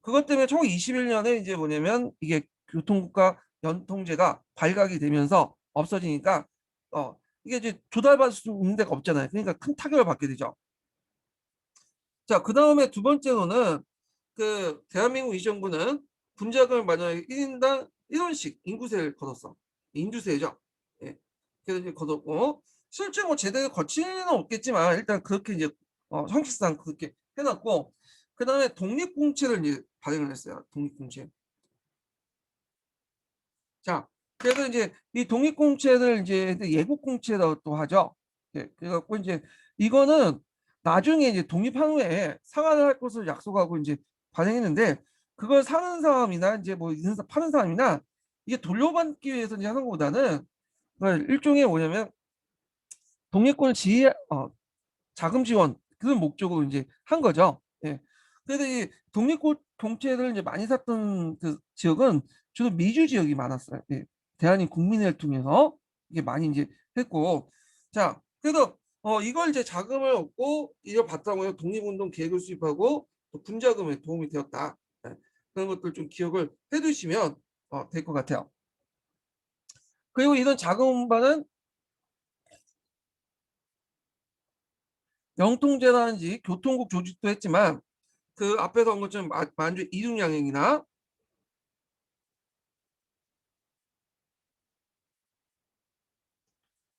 Speaker 1: 그것 때문에 총 21년에 이제 뭐냐면 이게 교통국가 연통제가 발각이 되면서 없어지니까 이게 이제 조달받을 수 있는 데가 없잖아요. 그러니까 큰 타격을 받게 되죠. 자, 그 다음에 두 번째로는 대한민국 임시정부는 분자금을 마련하여 1인당 1원씩 인구세를 걷었어. 인두세죠. 예. 그래서 이제 걷었고 실제 뭐 제대로 거치는 없겠지만 일단 그렇게 이제 형식상 그렇게 해놨고 그 다음에 독립공채를 이제 발행을 했어요. 독립공채. 자, 그래서 이제 이 독립공채를 이제 예국공채라고 또 하죠. 예, 그래갖고 이제 이거는 나중에 이제 독립한 후에 상환을 할 것을 약속하고 이제 발행했는데 그걸 사는 사람이나 이제 뭐 파는 사람이나 이게 돌려받기 위해서 이제 하는 것보다는 일종의 뭐냐면 독립권을 자금 지원 그런 목적으로 이제 한 거죠. 예. 그래서 이 독립공채를 이제 많이 샀던 그 지역은 주로 미주 지역이 많았어요. 예. 대한민 국민회를 통해서 이게 많이 이제 했고, 자, 그래서 이걸 이제 자금을 얻고 이걸 바탕으로 독립운동 계획을 수립하고 또 군자금에 도움이 되었다. 예. 그런 것들 좀 기억을 해두시면 될 것 같아요. 그리고 이런 자금 운반은 영통제라든지 교통국 조직도 했지만 그 앞에서 한 것처럼 만주 이륙양행이나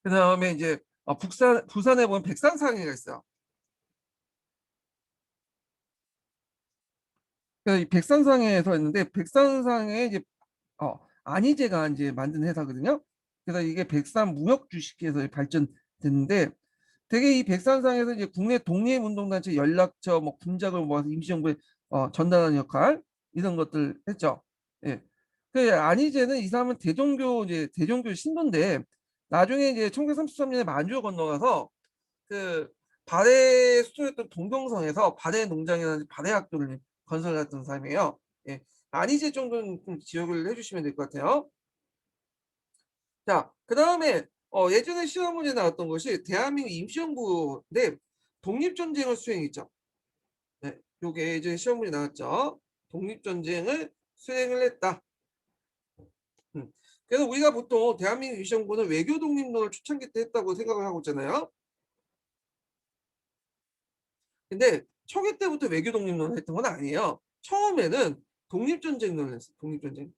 Speaker 1: 그 다음에 이제 부산에 보면 백산상해가 있어요. 그래서 이 백산상해에서 있는데 백산상해 이제 안희재가 이제 만든 회사거든요. 그래서 이게 백산 무역 주식회사에 발전됐는데 되게 이 백산상에서 이제 국내 독립운동단체 연락처 뭐 군작을 모아서 임시정부에 전달하는 역할 이런 것들 했죠. 예. 그 안희재는 이 사람은 대종교 신도인데 나중에 이제 1933년에 만주를 건너가서 그 발해 수도였던 동경성에서 발해 농장이나 발해 학교를 건설했던 사람이에요. 예. 안희재 정도는 좀 기억을 해주시면 될 것 같아요. 자, 그 다음에 예전에 시험 문제 나왔던 것이 대한민국 임시정부인데 독립전쟁을 수행했죠. 네, 요게 예전에 시험 문제 나왔죠. 독립전쟁을 수행을 했다. 그래서 우리가 보통 대한민국 임시정부는 외교 독립론을 초창기 때 했다고 생각을 하고 있잖아요. 근데 초기 때부터 외교 독립론을 했던 건 아니에요. 처음에는 독립전쟁론을 했어요. 독립전쟁.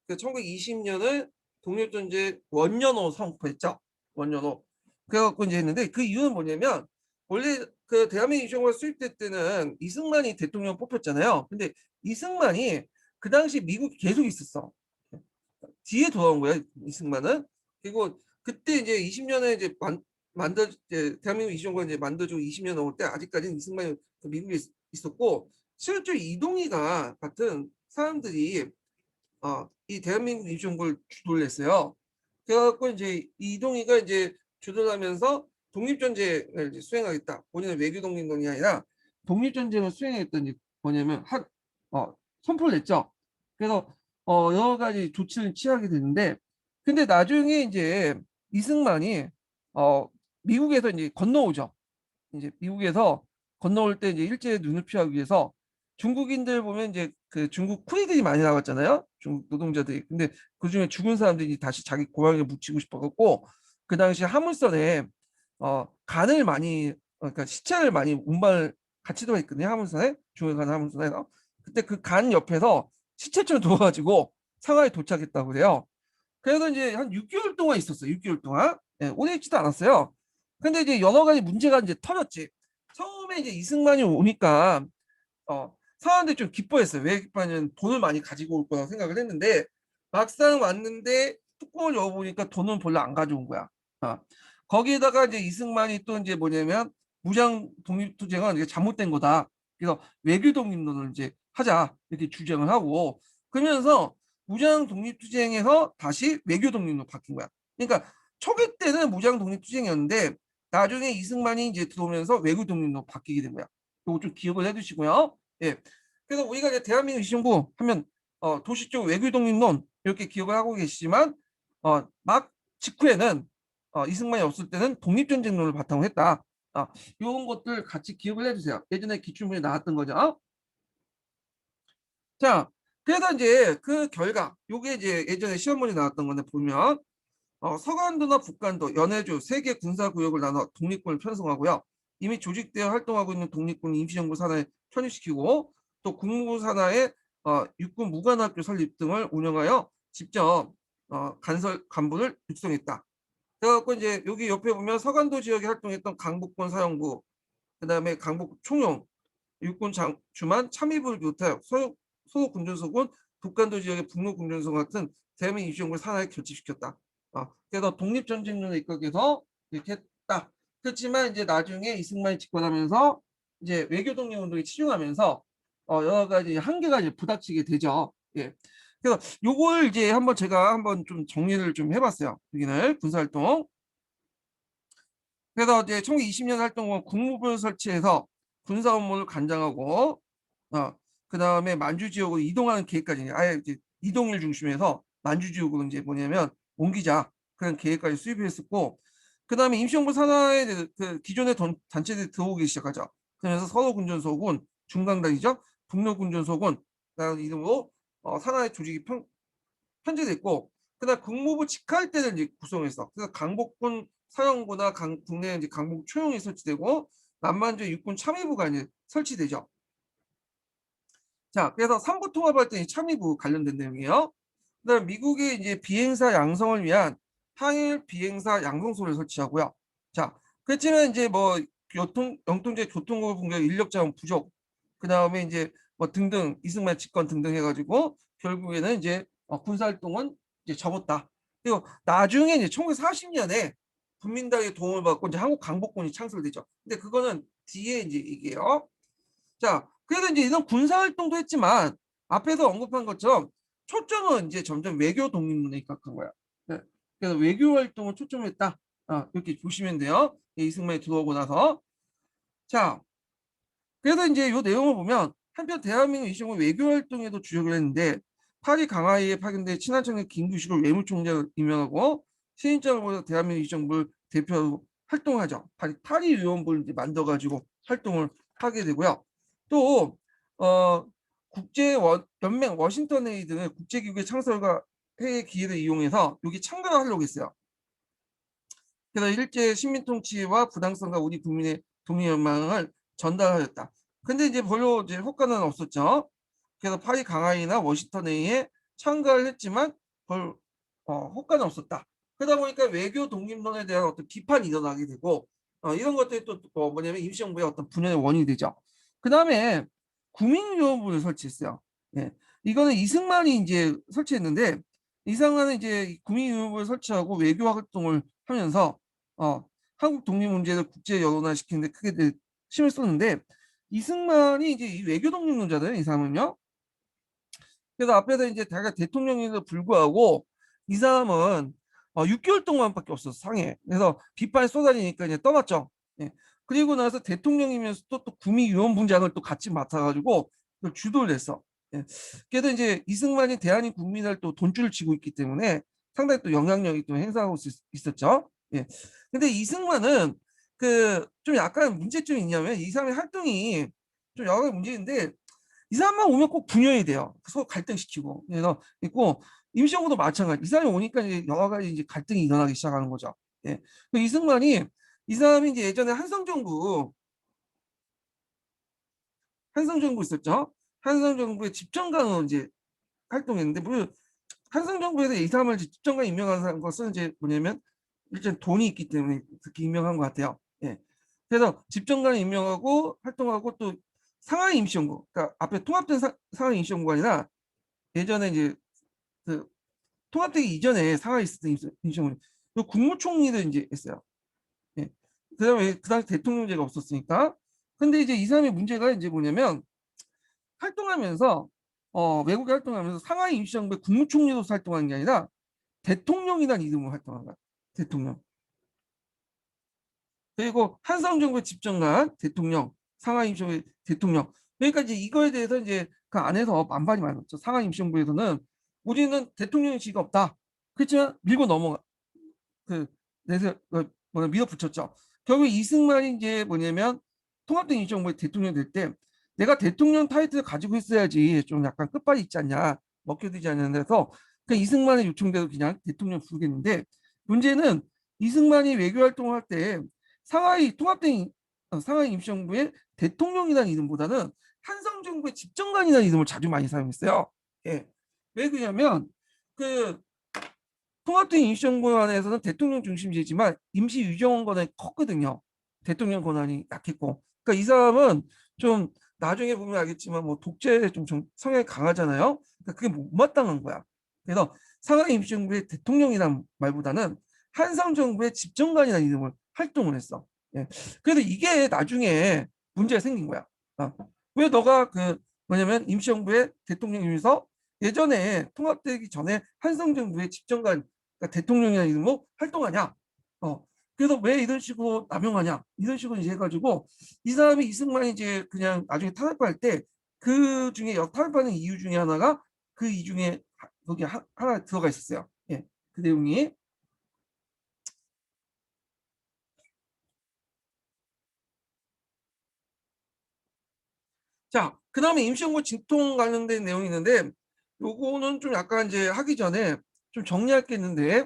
Speaker 1: 그 1920년을 독립전쟁 원년호 선포했죠. 원년호. 그래갖고 이제 했는데 그 이유는 뭐냐면 원래 그 대한민국 임시정부가 수립될 때는 이승만이 대통령 뽑혔잖아요. 근데 이승만이 그 당시 미국 계속 있었어. 뒤에 돌아온 거야 이승만은. 그리고 그때 이제 20년에 이제 이제 대한민국 임시정부가 이제 만들어지고 20년 넘을 때 아직까지는 이승만이 미국에 있었고 실제 이동희가 같은 사람들이 이 대한민국 임시정부를 주도를 했어요. 그래갖고 이제 이동희가 이제 주도를 하면서 독립전쟁을 이제 수행하겠다. 본인은 외교 독립론이 아니라 독립전쟁을 수행했더니 뭐냐면 선포를 냈죠. 그래서 여러 가지 조치를 취하게 되는데 근데 나중에 이제 이승만이 어, 미국에서 이제 건너오죠. 이제 미국에서 건너올 때 이제 일제의 눈을 피하기 위해서 중국인들 보면 이제 그 중국 쿠리들이 많이 나왔잖아요. 중국 노동자들이. 근데 그중에 죽은 사람들이 다시 자기 고향에 묻히고 싶어갖고 그 당시 화물선에 간을 많이 그러니까 시체를 많이 운반을 같이 들어있거든요. 화물선에 중국에 가는 화물선에서 그때 그 간 옆에서 시체처럼 누워가지고 상하이 도착했다고 그래요. 그래서 이제 한 6개월 동안 있었어요. 6개월 동안. 예, 오래 있지도 않았어요. 근데 이제 여러 가지 문제가 이제 터졌지. 처음에 이제 이승만이 오니까 사람들이 좀 기뻐했어요. 왜 기뻐하냐면 돈을 많이 가지고 올 거라고 생각을 했는데 막상 왔는데 뚜껑을 열어보니까 돈은 별로 안 가져온 거야. 어. 거기에다가 이제 이승만이 또 이제 뭐냐면 무장 독립투쟁은 이게 잘못된 거다. 그래서 외교 독립론을 이제 하자 이렇게 주장을 하고 그러면서 무장 독립투쟁에서 다시 외교 독립론으로 바뀐 거야. 그러니까 초기 때는 무장 독립투쟁이었는데 나중에 이승만이 이제 들어오면서 외교 독립론으로 바뀌게 된 거야. 이거 좀 기억을 해두시고요. 예. 그래서 우리가 이제 대한민국 위신부 하면 도시적 외교 독립론 이렇게 기억을 하고 계시지만 막 직후에는 이승만이 없을 때는 독립전쟁론을 바탕으로 했다. 이런 것들 같이 기억을 해주세요. 예전에 기출문제 나왔던 거죠. 자, 그래서 이제 그 결과 요게 이제 예전에 시험 문제 나왔던 건데 보면 서간도나 북간도, 연해주 세 개 군사구역을 나눠 독립군을 편성하고요. 이미 조직되어 활동하고 있는 독립군 임시정부 산하에 편입시키고 또 국무부 산하에 육군 무관학교 설립 등을 운영하여 직접 간설 간부를 육성했다. 그래갖고 이제 여기 옆에 보면 서간도 지역에 활동했던 강북권 사령부, 그다음에 강북 총영, 육군 주만 참의부를 비롯하여 소속 군전소군, 북간도 지역의 북로군전소 같은 대한민국 임시정부를 산하에 결집시켰다. 그래서 독립전쟁론에 입각해서 이렇게 했다. 그렇지만 이제 나중에 이승만이 집권하면서 이제 외교 독립운동이 치중하면서 여러 가지 한계가 이제 부닥치게 되죠. 예. 그래서 요걸 이제 한번 제가 한번 좀 정리를 좀 해봤어요. 여기는 군사활동. 그래서 이제 1920년 활동은 국무부를 설치해서 군사 업무를 관장하고 그 다음에 만주 지역으로 이동하는 계획까지 아예 이제 이동일 중심에서 만주 지역으로 이제 뭐냐면 옮기자 그런 계획까지 수립했었고 그 다음에 임시정부 산하에 그 기존의 단체들이 들어오기 시작하죠. 그래서 서도군전소군, 중강단이죠. 북로군전소군 라는 이름으로 산하의 조직이 편제됐고 그다음 국무부 직할대를 이제 구성했어. 그래서 강복군 사령부나 국내에 이제 강복 초용이 설치되고 남만주 육군 참의부가 이제 설치되죠. 자, 그래서 삼부 통합할 때 참의부 관련된 내용이에요. 그다음 미국의 이제 비행사 양성을 위한 항일 비행사 양성소를 설치하고요. 자, 그렇지만 이제 뭐 영통제 교통국을 공격 인력 자원 부족, 그 다음에 이제 뭐 등등 이승만 집권 등등 해가지고 결국에는 이제 군사 활동은 이제 접었다. 그리고 나중에 이제 1940년에 국민당의 도움을 받고 이제 한국 강복군이 창설되죠. 근데 그거는 뒤에 이제 얘기해요. 자, 그래서 이제 이런 군사 활동도 했지만 앞에서 언급한 것처럼 초점은 이제 점점 외교 독립론에 입각한 거야. 네. 그래서 외교 활동을 초점했다. 이렇게 보시면 돼요. 이승만이 들어오고 나서. 자, 그래서 이제 이 내용을 보면 한편 대한민국 이시정은 외교 활동에도 주력을 했는데 파리 강화이에 파견된 친한 청년 김규식을 외무총장을 임명하고 신인장을 보내서 대한민국 이시정부를 대표로 활동하죠. 파리 위원부를 이제 만들어가지고 활동을 하게 되고요. 또 국제 연맹 워싱턴 회의 등의 국제기구의 창설과 회의 기회를 이용해서 여기 참가를 하려고 했어요. 그래서 일제 식민 통치와 부당성과 우리 국민의 독립연망을 전달하였다. 근데 이제 별로 이제 효과는 없었죠. 그래서 파리 강화이나 워싱턴 회의에 참가를 했지만 별 효과는 없었다. 그러다 보니까 외교 독립론에 대한 어떤 비판이 일어나게 되고 이런 것들이 또 뭐냐면 임시정부의 어떤 분열의 원인이 되죠. 그 다음에 국민위원부를 설치했어요. 예. 이거는 이승만이 이제 설치했는데 이승만은 이제 국민위원부를 설치하고 외교 활동을 하면서 한국 독립 문제를 국제 여론화시키는데 크게 힘을 썼는데 이승만이 이제 이 외교 독립론자잖아요. 이 사람은요. 그래서 앞에서 이제 자기가 대통령에도 불구하고 이 사람은 6개월 동안밖에 없었어 상해. 그래서 비판이 쏟아지니까 이제 떠났죠. 예. 그리고 나서 대통령이면서 또 구미위원분장을 또 같이 맡아가지고 그걸 주도를 했어. 예. 그래서 이제 이승만이 대한민 국민을 또 돈줄을 쥐고 있기 때문에 상당히 또 영향력이 또 행사하고 있었죠. 예. 근데 이승만은 그 좀 약간 문제점이 있냐면 이 사람의 활동이 좀 여러 가지 문제인데 이 사람만 오면 꼭 분열이 돼요. 서로 갈등시키고. 그래서 있고 임시정부도 마찬가지. 이 사람이 오니까 이제 여러 가지 이제 갈등이 일어나기 시작하는 거죠. 예. 이승만이 이 사람이 이제 예전에 한성정부 있었죠. 한성정부의 집정관으로 이제 활동했는데 물론 한성정부에서 이 사람을 집정관 임명한 것은 이제 뭐냐면 일단 돈이 있기 때문에 그렇게 임명한 것 같아요. 예. 그래서 집정관을 임명하고 활동하고 또 상하이 임시정부, 그러니까 앞에 통합된 상하이 임시정부가 아니라 예전에 이제 그 통합되기 이전에 상하이 있었던 임시정부, 국무총리를 이제 했어요. 예. 그다음에 그 당시 대통령제가 없었으니까. 근데 이제 이 사람의 문제가 이제 뭐냐면 활동하면서 외국에 활동하면서 상하이 임시정부의 국무총리로서 활동하는 게 아니라 대통령이라는 이름으로 활동한 거야. 대통령. 그리고 한성정부의 집정관 대통령, 상하이 임시정부의 대통령. 그러니까 이제 이거에 대해서 이제 그 안에서 반발이 많았죠. 상하이 임시정부에서는 우리는 대통령의 지위가 없다. 그렇지만 밀고 넘어가 그 내세 뭐냐 밀어붙였죠. 결국 이승만이 이제 뭐냐면 통합된 임시정부의 대통령 될 때 내가 대통령 타이틀을 가지고 있어야지 좀 약간 끝발이 있지 않냐 먹혀들지 않는 데서 그 이승만의 요청대로 그냥 대통령 부르겠는데 문제는 이승만이 외교 활동을 할 때 상하이 통합된 상하이 임시정부의 대통령이라는 이름보다는 한성정부의 집정관이라는 이름을 자주 많이 사용했어요. 예. 왜 그러냐면 그 통합된 임시정부 안에서는 대통령 중심제지만 임시 유정원 권한이 컸거든요. 대통령 권한이 약했고. 그러니까 이 사람은 좀 나중에 보면 알겠지만 뭐 독재에 좀 성향이 강하잖아요. 그러니까 그게 못마땅한 거야. 그래서 상하이 임시정부의 대통령이란 말보다는 한성정부의 집정관이라는 이름을 활동을 했어. 예. 그래서 이게 나중에 문제가 생긴 거야. 왜 너가 그 뭐냐면 임시정부의 대통령이면서 예전에 통합되기 전에 한성정부의 집정관 그러니까 대통령이라는 이름으로 활동하냐? 그래서 왜 이런 식으로 남용하냐? 이런 식으로 이제 해가지고 이 사람이 이승만이 이제 그냥 나중에 탄핵할 때 그 중에 탄핵하는 이유 중에 하나가 그 이 중에 거기 하나 들어가 있었어요. 예, 그 내용이. 자, 그 다음에 임시정부 진통 관련된 내용이 있는데 요거는 좀 약간 이제 하기 전에 좀 정리할 게 있는데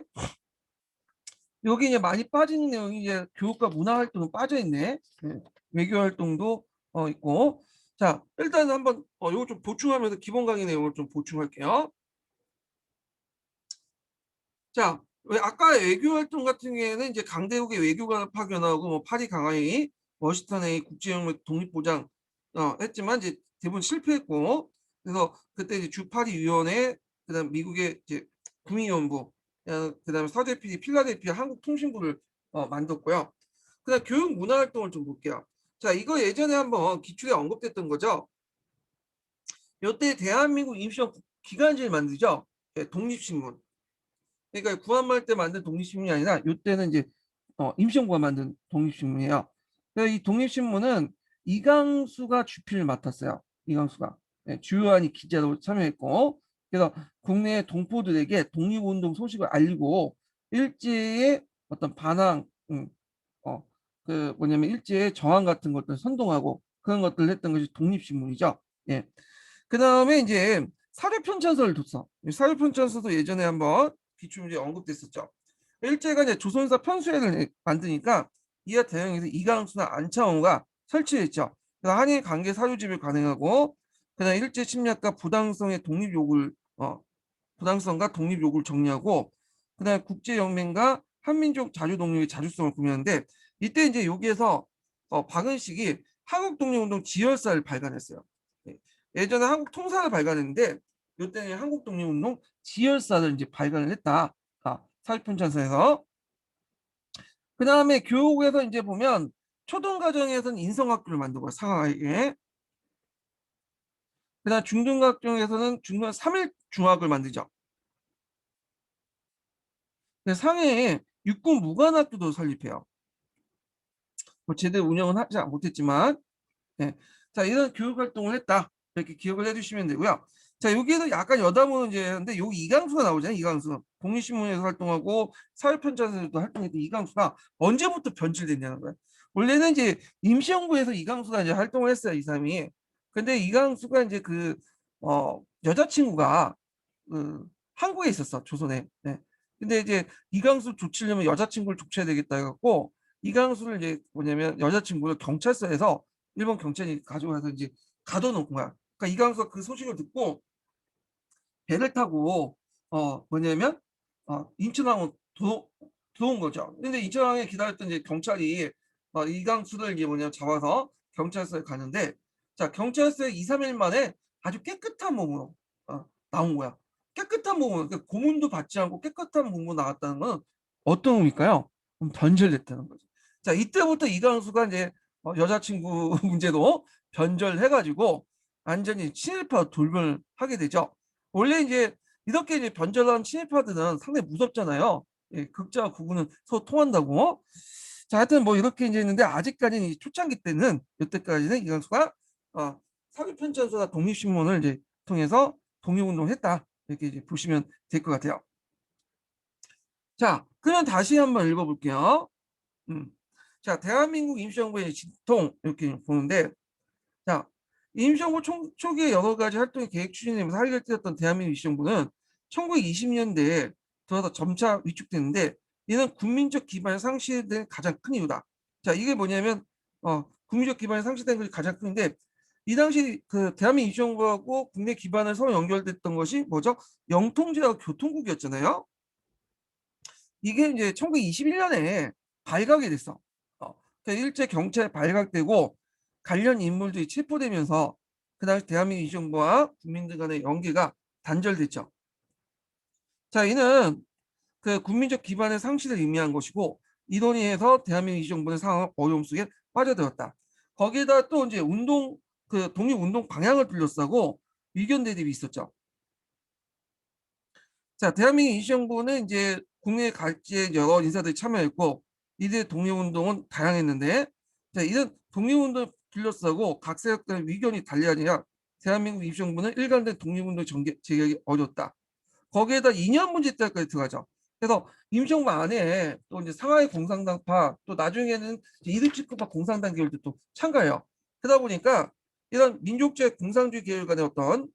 Speaker 1: 여기 이제 많이 빠지는 내용이 이제 교육과 문화 활동은 빠져 있네. 네. 외교 활동도 있고. 자, 일단 한번 요거 좀 보충하면서 기본 강의 내용을 좀 보충할게요. 자, 왜 아까 외교 활동 같은 경우에는 이제 강대국의 외교관을 파견하고 뭐 파리 강화회의, 워싱턴의 국제연맹 독립보장 했지만 이제 대부분 실패했고, 그래서 그때 이제 주 파리 위원회, 그다음 미국의 이제 구미연부, 그다음에 필라델피아 한국 통신부를 만들었고요. 그다음 교육 문화 활동을 좀 볼게요. 자, 이거 예전에 한번 기출에 언급됐던 거죠. 요때 대한민국 임시정 기간지를 만들죠. 예, 독립신문. 그러니까 구한말 때 만든 독립신문이 아니라 요때는 이제 임시정부가 만든 독립신문이에요. 그래서 이 독립신문은 이강수가 주필을 맡았어요. 이강수가. 예, 주요한 기자로 참여했고, 그래서 국내 동포들에게 독립운동 소식을 알리고 일제의 어떤 반항, 어, 그 뭐냐면 일제의 저항 같은 것들 선동하고 그런 것들을 했던 것이 독립신문이죠. 예. 그 다음에 이제 사료편찬서를 뒀어. 사료편찬서도 예전에 한번 기출문제 언급됐었죠. 일제가 이제 조선사 편수회를 만드니까 이와 대응해서 이강수나 안창호가 설치했죠. 그래서 한일 관계 사료집을 관행하고, 그다음 일제 침략과 부당성의 독립 요구를 부당성과 독립 요구를 정리하고, 그다음 국제연맹과 한민족 자주독립의 자주성을 구매하는데, 이때 이제 여기에서 박은식이 한국독립운동 지열사를 발간했어요. 예, 예전에 한국통사를 발간했는데 이때는 한국독립운동 지열사를 이제 발간을 했다. 사회편찬서에서. 그 다음에 교육에서 이제 보면 초등과정에서는 인성학교를 만들고 상하에게. 그 다음 중등학교에서는 중등 3일 중학을 만들죠. 상해에 육군 무관학교도 설립해요. 뭐 제대로 운영은 하지 못했지만, 네. 자, 이런 교육 활동을 했다. 이렇게 기억을 해주시면 되고요. 자, 여기에서 약간 여담은 이제 근데 여기 이강수가 나오잖아요. 이강수. 독립신문에서 활동하고 사회편찬에서도 활동했던 이강수가 언제부터 변질됐냐는 거예요. 원래는 이제 임시정부에서 이강수가 이제 활동을 했어요. 이 사람이. 근데 이강수가 이제 여자친구가 한국에 있었어. 조선에. 네. 근데 이제 이강수 조치려면 여자친구를 조쳐야 되겠다 해갖고 이강수를 이제 뭐냐면 여자친구를 경찰서에서 일본 경찰이 가져가서 이제 가둬놓은 거야. 그러니까 이강수가 그 소식을 듣고 배를 타고 뭐냐면 인천항으로 들어온 거죠. 근데 인천항에 기다렸던 이제 경찰이 이강수를 이제 뭐냐면 잡아서 경찰서에 가는데, 자, 경찰서에 2, 3일 만에 아주 깨끗한 몸으로 나온 거야. 깨끗한 몸으로, 그러니까 고문도 받지 않고 깨끗한 몸으로 나왔다는 건 어떤 의미일까요? 변절됐다는 거죠. 자, 이때부터 이강수가 이제 여자친구 문제도 변절해가지고 완전히 친일파 돌변을 하게 되죠. 원래 이제 이렇게 이제 변절한 친일파들은 상당히 무섭잖아요. 예, 극자와 극우는 서로 통한다고. 자, 하여튼 뭐 이렇게 이제 있는데 아직까지는 초창기 때는 이때까지는 이강수가 사교편찬소나 독립신문을 이제 통해서 독립운동을 했다. 이렇게 이제 보시면 될 것 같아요. 자, 그럼 다시 한번 읽어볼게요. 음. 자, 대한민국 임시정부의 진통 이렇게 보는데, 자, 임시정부 초기에 여러 가지 활동의 계획 추진하면서 활기를 띠었던 대한민국 임시정부는 1920년대에 들어서 점차 위축됐는데, 이는 국민적 기반이 상실된 가장 큰 이유다. 자, 이게 뭐냐면 국민적 기반이 상실된 것이 가장 큰데, 이 당시 그 대한민국 임시정부하고 국내 기반을 서로 연결됐던 것이 뭐죠? 영통제와 교통국이었잖아요. 이게 이제 1921년에 발각이 됐어. 그러니까 일제 경찰 발각되고 관련 인물들이 체포되면서 그 당시 대한민국 임시정부와 국민들 간의 연계가 단절됐죠. 자, 이는 그 국민적 기반의 상실을 의미한 것이고, 이로 인해서 대한민국 임시정부는 상황 어려움 속에 빠져들었다. 거기에다 또 이제 독립운동 방향을 둘러싸고 의견 대립이 있었죠. 자, 대한민국 임시정부는 이제 국내 각지의 여러 인사들이 참여했고, 이들의 독립운동은 다양했는데, 자, 이런 독립운동 둘러싸고 각 세력 간의 의견이 달리하니라 대한민국 임시정부는 일관된 독립운동 재개하기 어렵다. 거기에다 이념 문제 때까지 들어가죠. 그래서 임시정부 안에 또 이제 상하이 공산당파, 또 나중에는 이득집급파 공산당 계열도 또 참가해요. 그러다 보니까 이런 민족주의 공산주의 계열 간의 어떤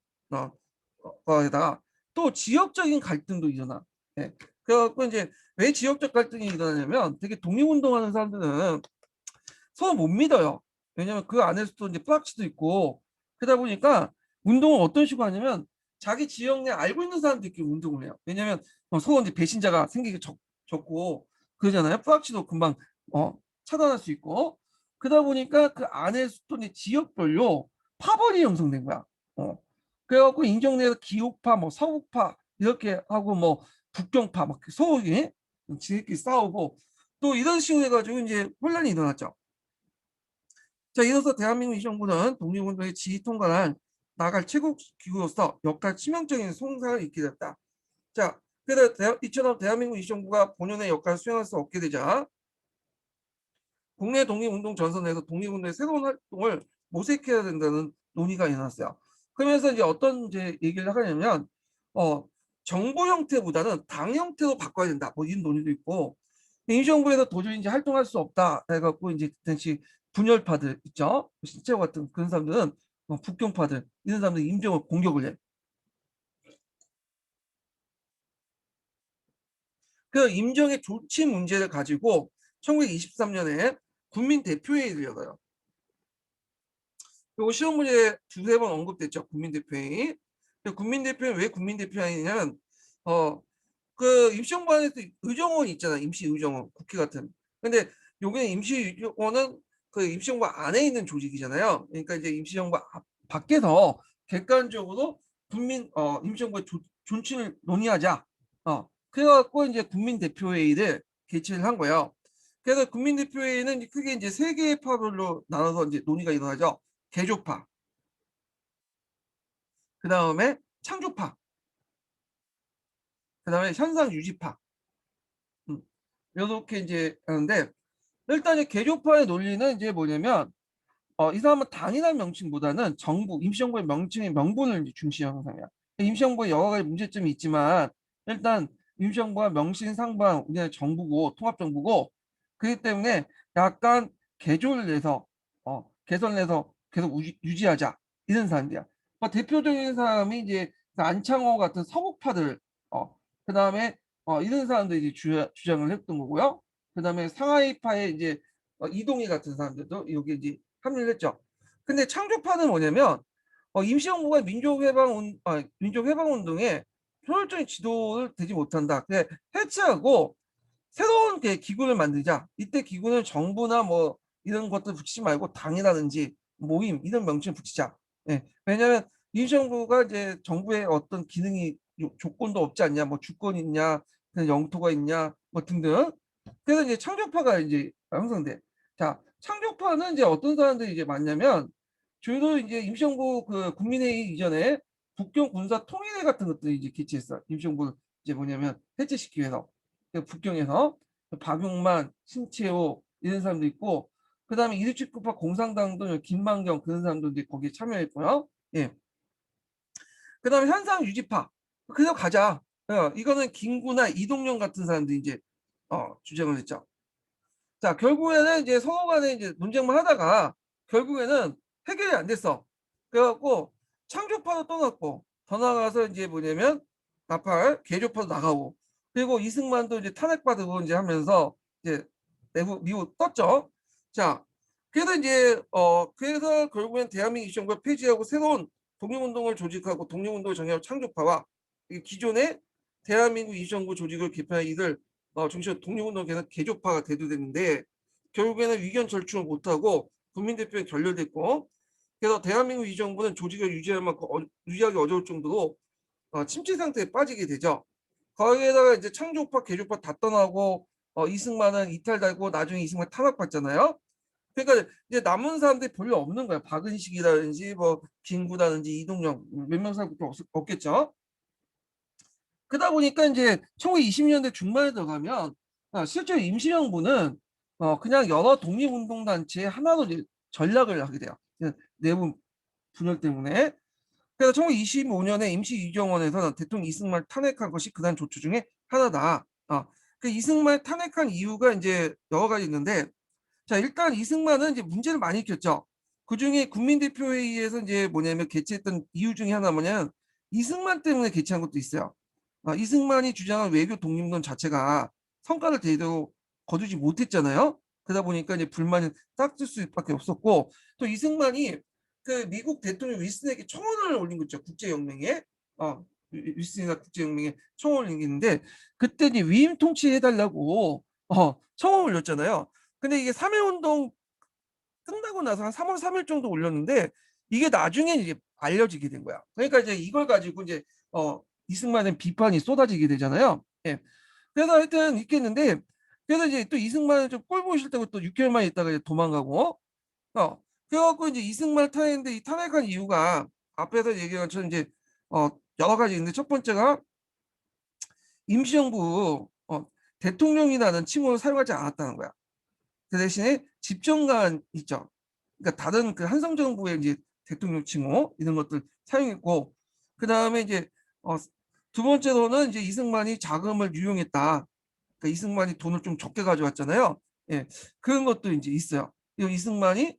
Speaker 1: 거에다가 또 지역적인 갈등도 일어나. 예. 그래갖고 이제 왜 지역적 갈등이 일어나냐면 되게 독립운동하는 사람들은 서로 못 믿어요. 왜냐면 그 안에서도 이제 프락치도 있고, 그러다 보니까 운동을 어떤 식으로 하냐면 자기 지역 내 알고 있는 사람들끼리 운동을 해요. 왜냐면 서로 이제 배신자가 생기기 적고 그러잖아요. 프락치도 금방 차단할 수 있고 그러다 보니까 그 안에 또 이제 지역별로 파벌이 형성된 거야. 그래갖고 인정 내에서 기옥파, 뭐 서북파 이렇게 하고 뭐 북경파 막 서울이 지들끼리 싸우고 또 이런 식으로 해가지고 이제 혼란이 일어났죠. 자, 이로써 대한민국 임시정부는 독립운동의 지휘 통과를 나갈 최고 기구로서 역할 치명적인 손상을 입게 됐다. 자, 그래서 이처럼 대한민국 임시정부가 본연의 역할을 수행할 수 없게 되자 국내 독립운동 전선에서 독립운동의 새로운 활동을 모색해야 된다는 논의가 일어났어요. 그러면서 이제 어떤 이제 얘기를 하냐면 정부 형태보다는 당 형태로 바꿔야 된다. 뭐 이런 논의도 있고 임시정부에서 도저히 이제 활동할 수 없다 해갖고 이제 그 당시 분열파들 있죠. 신채호 같은 그런 사람들은 북경파들 이런 사람들 임시정부를 공격을 해. 그 임정의 조치 문제를 가지고 1923년에 국민 대표회의를 열어요. 그리고 시험 문제에 두세 번 언급됐죠. 국민대표회의. 국민대표는 왜 국민대표회의냐면 그 임시정부 안에서 의정원 있잖아. 임시의정원 국회 같은. 근데 여기는 임시의정원은 그 임시정부 안에 있는 조직이잖아요. 그러니까 이제 임시정부 밖에서 객관적으로 국민 임시정부의 존칭을 논의하자. 그래갖고 이제 국민대표회의를 개최를 한 거예요. 그래서 국민대표회의는 크게 이제 세 개의 파별로 나눠서 이제 논의가 일어나죠. 개조파, 그 다음에 창조파, 그 다음에 현상 유지파. 이렇게 이제 하는데 일단 이제 개조파의 논리는 이제 뭐냐면 이 사람은 당이라는 명칭보다는 정부, 임시정부의 명칭의 명분을 이제 중시하는 상이야. 임시정부에 여러 가지 문제점이 있지만 일단 임시정부가 명실상부한 우리나라 정부고 통합정부고 그렇기 때문에 약간 개조를 내서 개선을 해서 계속 유지하자 이런 사람들이야. 대표적인 사람이 이제 안창호 같은 서북파들 그 다음에 이런 사람들이 이제 주장을 했던 거고요. 그 다음에 상하이파의 이제 이동희 같은 사람들도 여기 이제 합류를 했죠. 근데 창조파는 뭐냐면 임시정부가 민족해방운동에 효율적인 지도를 되지 못한다. 그래 해체하고 새로운 기구를 만들자. 이때 기구는 정부나 뭐 이런 것들 붙이지 말고 당이라든지 모임 이런 명칭을 붙이자. 예. 왜냐하면 임시정부가 이제 정부의 어떤 기능이 조건도 없지 않냐, 뭐 주권이 있냐, 영토가 있냐, 뭐 등등. 그래서 이제 창조파가 이제 형성돼. 자, 창조파는 이제 어떤 사람들이 이제 많냐면 주로 이제 임시정부 그 국민회의 이전에 북경 군사 통일회 같은 것들이 이제 개최했어. 임시정부를 이제 뭐냐면 해체시키기 위해서. 북경에서 박용만, 신채호 이런 사람도 있고 그다음에 이수칙급파 공산당도 김만경 그런 사람도 이제 거기에 참여했고요. 예. 그다음에 현상 유지파 그냥 가자. 이거는 김구나 이동영 같은 사람들이 이제 주장을 했죠. 자, 결국에는 이제 서로 간에 이제 논쟁만 하다가 결국에는 해결이 안 됐어. 그래갖고 창조파도 떠났고 더 나가서 이제 뭐냐면 나팔 개조파도 나가고 그리고 이승만도 이제 탄핵받고 이제 하면서 이제 내부 미국 떴죠. 자, 그래서 이제 그래서 결국엔 대한민국 임시정부가 폐지하고 새로운 독립운동을 조직하고 독립운동을 정의하고 창조파와 기존의 대한민국 임시정부 조직을 개편한 이들 중심 독립운동 개조파가 대두됐는데 결국에는 위견 절충을 못하고 국민대표에 결렬됐고 그래서 대한민국 이 정부는 조직을 유지할 만큼 유지하기 어려울 정도로 침체 상태에 빠지게 되죠. 거기에다가 이제 창조파, 개조파 다 떠나고 이승만은 이탈되고 나중에 이승만 탄압받잖아요. 그러니까 이제 남은 사람들이 별로 없는 거야. 박은식이라든지 뭐 김구라든지 이동영 몇 명 사람밖에 없겠죠. 그러다 보니까 이제 1920년대 중반에 들어가면 실제로 임시정부는 그냥 여러 독립운동단체 하나로 전략을 하게 돼요. 내부 분열 때문에. 그래서 1925년에 임시의정원에서는 대통령 이승만을 탄핵한 것이 그다음 조처 중에 하나다. 그 이승만을 탄핵한 이유가 이제 여러 가지 있는데, 자 일단 이승만은 이제 문제를 많이 일으켰죠. 그 중에 국민대표회의에서 이제 뭐냐면 개최했던 이유 중에 하나 뭐냐면 이승만 때문에 개최한 것도 있어요. 이승만이 주장한 외교 독립론 자체가 성과를 제대로 거두지 못했잖아요. 그러다 보니까 이제 불만이 싹쓸 수밖에 없었고 또 이승만이 그 미국 대통령 윌슨에게 청원을 올린 거죠. 국제연맹에. 윌슨이나 국제연맹에 청원을 올리는데 그때 이제 위임 통치해달라고 청원 올렸잖아요. 근데 이게 3.1운동 끝나고 나서 한 3월 3일 정도 올렸는데 이게 나중에 이제 알려지게 된 거야. 그러니까 이제 이걸 가지고 이제 이승만의 비판이 쏟아지게 되잖아요. 예. 그래서 하여튼 있겠는데 그래서 이제 또 이승만은 좀 꼴 보기 싫다고 또 6개월 만에 있다가 이제 도망가고 그래갖고 이제 이승만을 탄핵했는데 이 탄핵한 이유가 앞에서 얘기한 것처럼 이제 여러 가지 있는데 첫 번째가 임시정부 대통령이라는 칭호를 사용하지 않았다는 거야. 그 대신에 집정관 있죠. 그러니까 다른 그 한성 정부의 이제 대통령 칭호 이런 것들 사용했고 그 다음에 이제 두 번째로는 이제 이승만이 자금을 유용했다. 그러니까 이승만이 돈을 좀 적게 가져왔잖아요. 예, 그런 것도 이제 있어요. 이승만이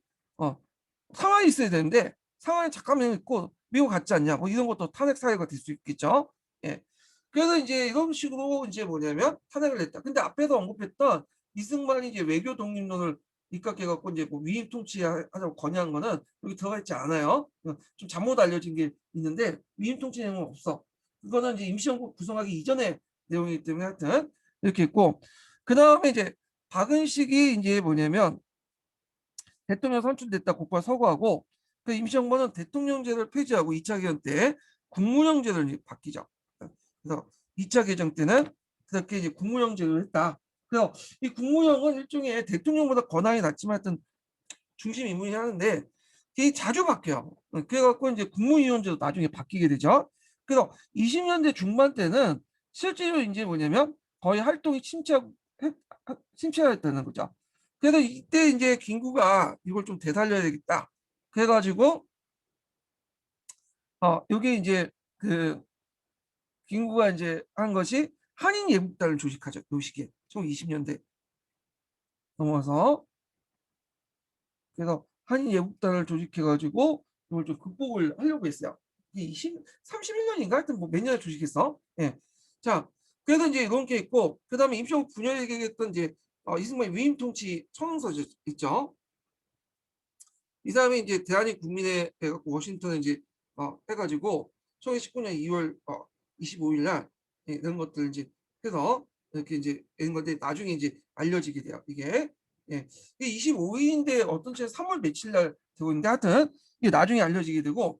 Speaker 1: 상하이 있어야 되는데 상하이 잠깐만 있고 미국 갔지 않냐. 뭐 이런 것도 탄핵 사유가 될 수 있겠죠. 예. 그래서 이제 이런 식으로 이제 뭐냐면 탄핵을 했다. 근데 앞에서 언급했던 이승만이 이제 외교 독립론을 입각해갖고 이제 뭐 위임 통치하자고 건의한 거는 여기 들어가 있지 않아요. 좀 잘못 알려진 게 있는데 위임 통치 내용은 없어. 그거는 이제 임시정부 구성하기 이전의 내용이기 때문에 하여튼 이렇게 있고 그 다음에 이제 박은식이 이제 뭐냐면 대통령 선출됐다 곧바로 서거하고 그 임시정부는 대통령제를 폐지하고 2차 개정 때 국무령제를 바뀌죠. 그래서 2차 개정 때는 그렇게 이제 국무령제를 했다. 그래서 이 국무령은 일종의 대통령보다 권한이 낮지만 하여튼 중심 인물이 하는데 이게 자주 바뀌어요. 그래갖고 이제 국무위원제도 나중에 바뀌게 되죠. 그래서 20년대 중반 때는 실제로 이제 뭐냐면 거의 활동이 침체했다는 거죠. 그래서 이때 이제 김구가 이걸 좀 되살려야 되겠다. 그래가지고 여기 이제 그 김구가 이제 한 것이 한인 예국단을 조직하죠. 요 시기에 1920년대 넘어서 그래서 한인 예국단을 조직해가지고 이걸 좀 극복을 하려고 했어요. 이게 31년인가 하여튼 뭐 몇 년을 조직했어. 예. 자, 그래서 이제 이런 게 있고 그다음에 임시정부 분열을 얘기했던 이제 이승만의 위임 통치 청원서 있죠. 이 사람이 이제 대한민 국민회 해갖고 워싱턴에 이제 해가지고 1919년 2월 25일 날 이런 것들 이제 해서 이렇게 이제 이런 건데 나중에 이제 알려지게 돼요. 이게 예. 이게 25일인데 어떤 책은 3월 며칠 날 되고 있는데 하여튼 이게 나중에 알려지게 되고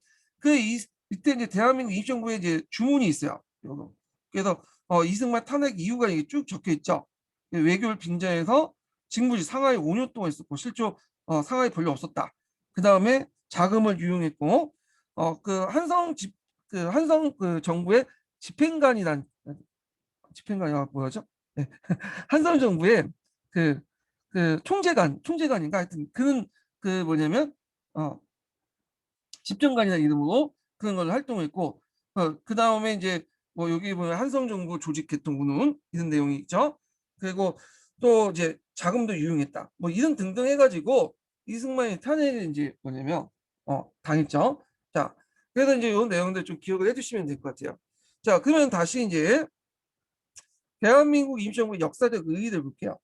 Speaker 1: 이때 이제 대한민국 임시정부에 이제 주문이 있어요. 요거. 그래서 이승만 탄핵 이유가 이게 쭉 적혀 있죠. 외교를 빙자해서 직무지 상하이 5년 동안 있었고 실조 상하이 별로 없었다. 그 다음에 자금을 유용했고 그 한성 그 정부의 집행관이란 집행관이 뭐였죠? 네. 한성 정부의 그, 그 총재관인가 하여튼 그는 그 뭐냐면 집정관이라는 이름으로 그런 걸 활동했고 그 다음에 이제 뭐 여기 보면 한성 정부 조직 개통 운운 이런 내용이 있죠. 그리고 또 이제 자금도 유용했다. 뭐 이런 등등 해가지고 이승만이 탄핵을 이제 뭐냐면 당했죠. 자, 그래서 이제 이런 내용들 좀 기억을 해두시면 될 것 같아요. 자, 그러면 다시 이제 대한민국 임시정부 역사적 의의를 볼게요.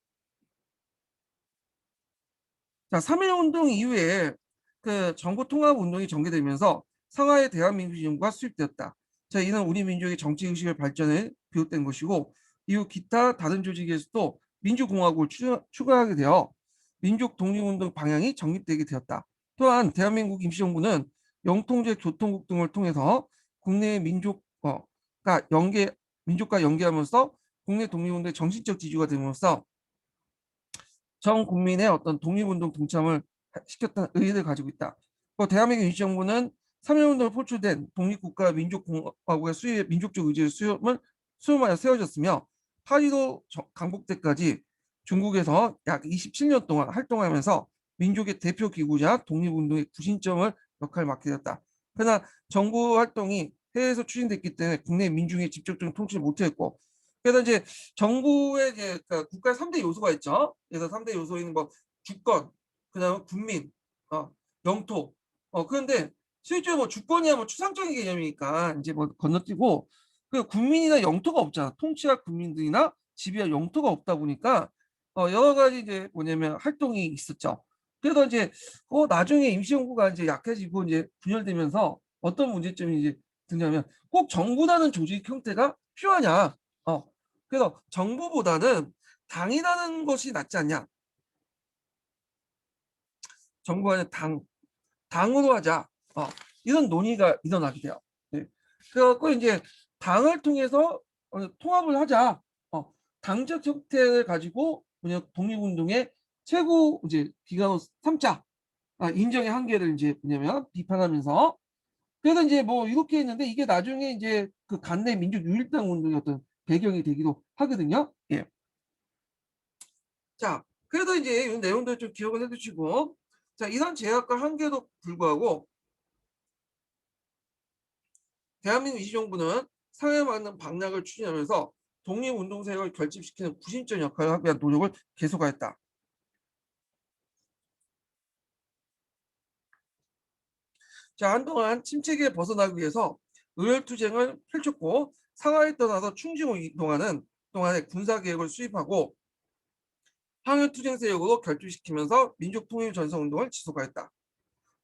Speaker 1: 자, 3.1운동 이후에 그 정부통합운동이 전개되면서 상하이 대한민국정부가 수립되었다. 자, 이는 우리 민족의 정치의식의 발전에 비롯된 것이고 이후 기타 다른 조직에서도 민주공화국을 추구하게 되어 민족 독립운동 방향이 정립되게 되었다. 또한 대한민국 임시정부는 영통제 교통국 등을 통해서 국내의 민족과 연계하면서 국내 독립운동의 정신적 지주가 되면서 전 국민의 어떤 독립운동 동참을 시켰다는 의의를 가지고 있다. 대한민국 임시정부는 3.1운동을 포출된 독립국가 민족공화국의 수립 민족적 의지의 수렴하여 세워졌으며 8.15 강복 때까지 중국에서 약 27년 동안 활동하면서 민족의 대표 기구자 독립운동의 구심점을 역할을 맡게 되었다. 그러나 정부 활동이 해외에서 추진됐기 때문에 국내 민중의 직접적인 통치를 못했고 그래서 이제 정부의 이제 국가의 3대 요소가 있죠. 그래서 3대 요소인 뭐 주권, 그다음에 국민, 영토. 그런데 실제로 뭐 주권이야 뭐 추상적인 개념이니까 이제 뭐 건너뛰고 그 국민이나 영토가 없잖아. 통치할 국민들이나 지배할 영토가 없다 보니까 여러 가지 이제 뭐냐면 활동이 있었죠. 그래서 이제 나중에 임시정부가 이제 약해지고 이제 분열되면서 어떤 문제점이 이제 등장하면 꼭 정부라는 조직 형태가 필요하냐? 그래서 정부보다는 당이라는 것이 낫지 않냐? 정부가 아니라 당으로 하자. 이런 논의가 일어나게 돼요. 네. 그래갖고 이제 당을 통해서 통합을 하자. 당적 형태를 가지고 그냥 독립운동의 최고 이제 기관으로 삼자. 인정의 한계를 이제 뭐냐면 비판하면서 그래서 이제 뭐 이렇게 했는데 이게 나중에 이제 그 간내 민족 유일당 운동의 어떤 배경이 되기도 하거든요. 예. 자, 그래도 이제 이 내용들 좀 기억을 해두시고 자, 이런 제약과 한계도 불구하고 대한민국 임시정부는 사회에 맞는 방향을 추진하면서 독립운동 세력을 결집시키는 구심점 역할을 하기 위한 노력을 계속하였다. 자, 한동안 침체기에 벗어나기 위해서 의열투쟁을 펼쳤고 상하이 떠나서 충주로 이동하는 동안에 군사계획을 수립하고 항일투쟁 세력으로 결집시키면서 민족통일전선운동을 지속하였다.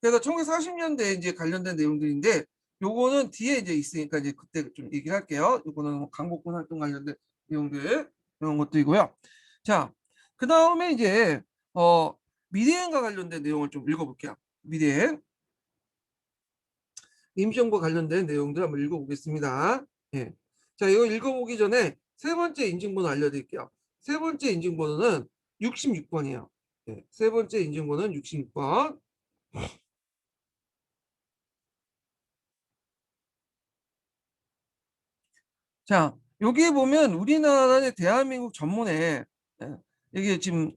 Speaker 1: 그래서 1940년대에 이제 관련된 내용들인데 요거는 뒤에 이제 있으니까 이제 그때 좀 얘기를 할게요. 요거는 뭐 강복군 활동 관련된 내용들 이런 것들이고요. 자, 그 다음에 이제 미래행과 관련된 내용을 좀 읽어볼게요. 미래행 임시정부 관련된 내용들 한번 읽어보겠습니다. 예. 자, 이거 읽어보기 전에 세 번째 인증번호 알려드릴게요. 세 번째 인증번호는 66번이에요. 예. 세 번째 인증번호는 66번. 자, 여기 보면 우리나라의 대한민국 전문에 예, 이게 지금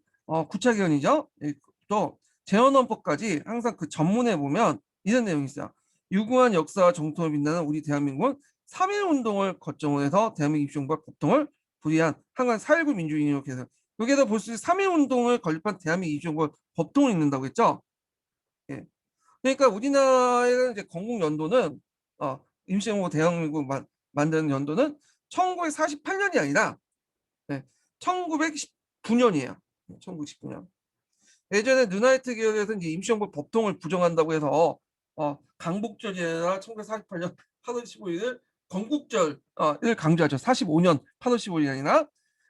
Speaker 1: 구차기원이죠. 예, 또 재헌헌법까지 항상 그 전문에 보면 이런 내용이 있어요. 유구한 역사와 정통을 빛나는 우리 대한민국은 3.1운동을 거점으로 해서 대한민국 입시정부가 법통을 부리한 한간 4.19 민주인으로 해서 여기에다 볼 수 있는 3.1운동을 건립한 대한민국 입시정부가 법통을 잇는다고 했죠. 예. 그러니까 우리나라의 이제 건국 연도는 임시정부 대한민국 만드는 연도는 1948년이 아니라 1919년이에요. 1919년. 예전에 누나이트 계열에서 이제 임시정부 법통을 부정한다고 해서 강복절이나 1948년 8월 15일을 건국절을 강조하죠. 45년 8월 15일이 아니라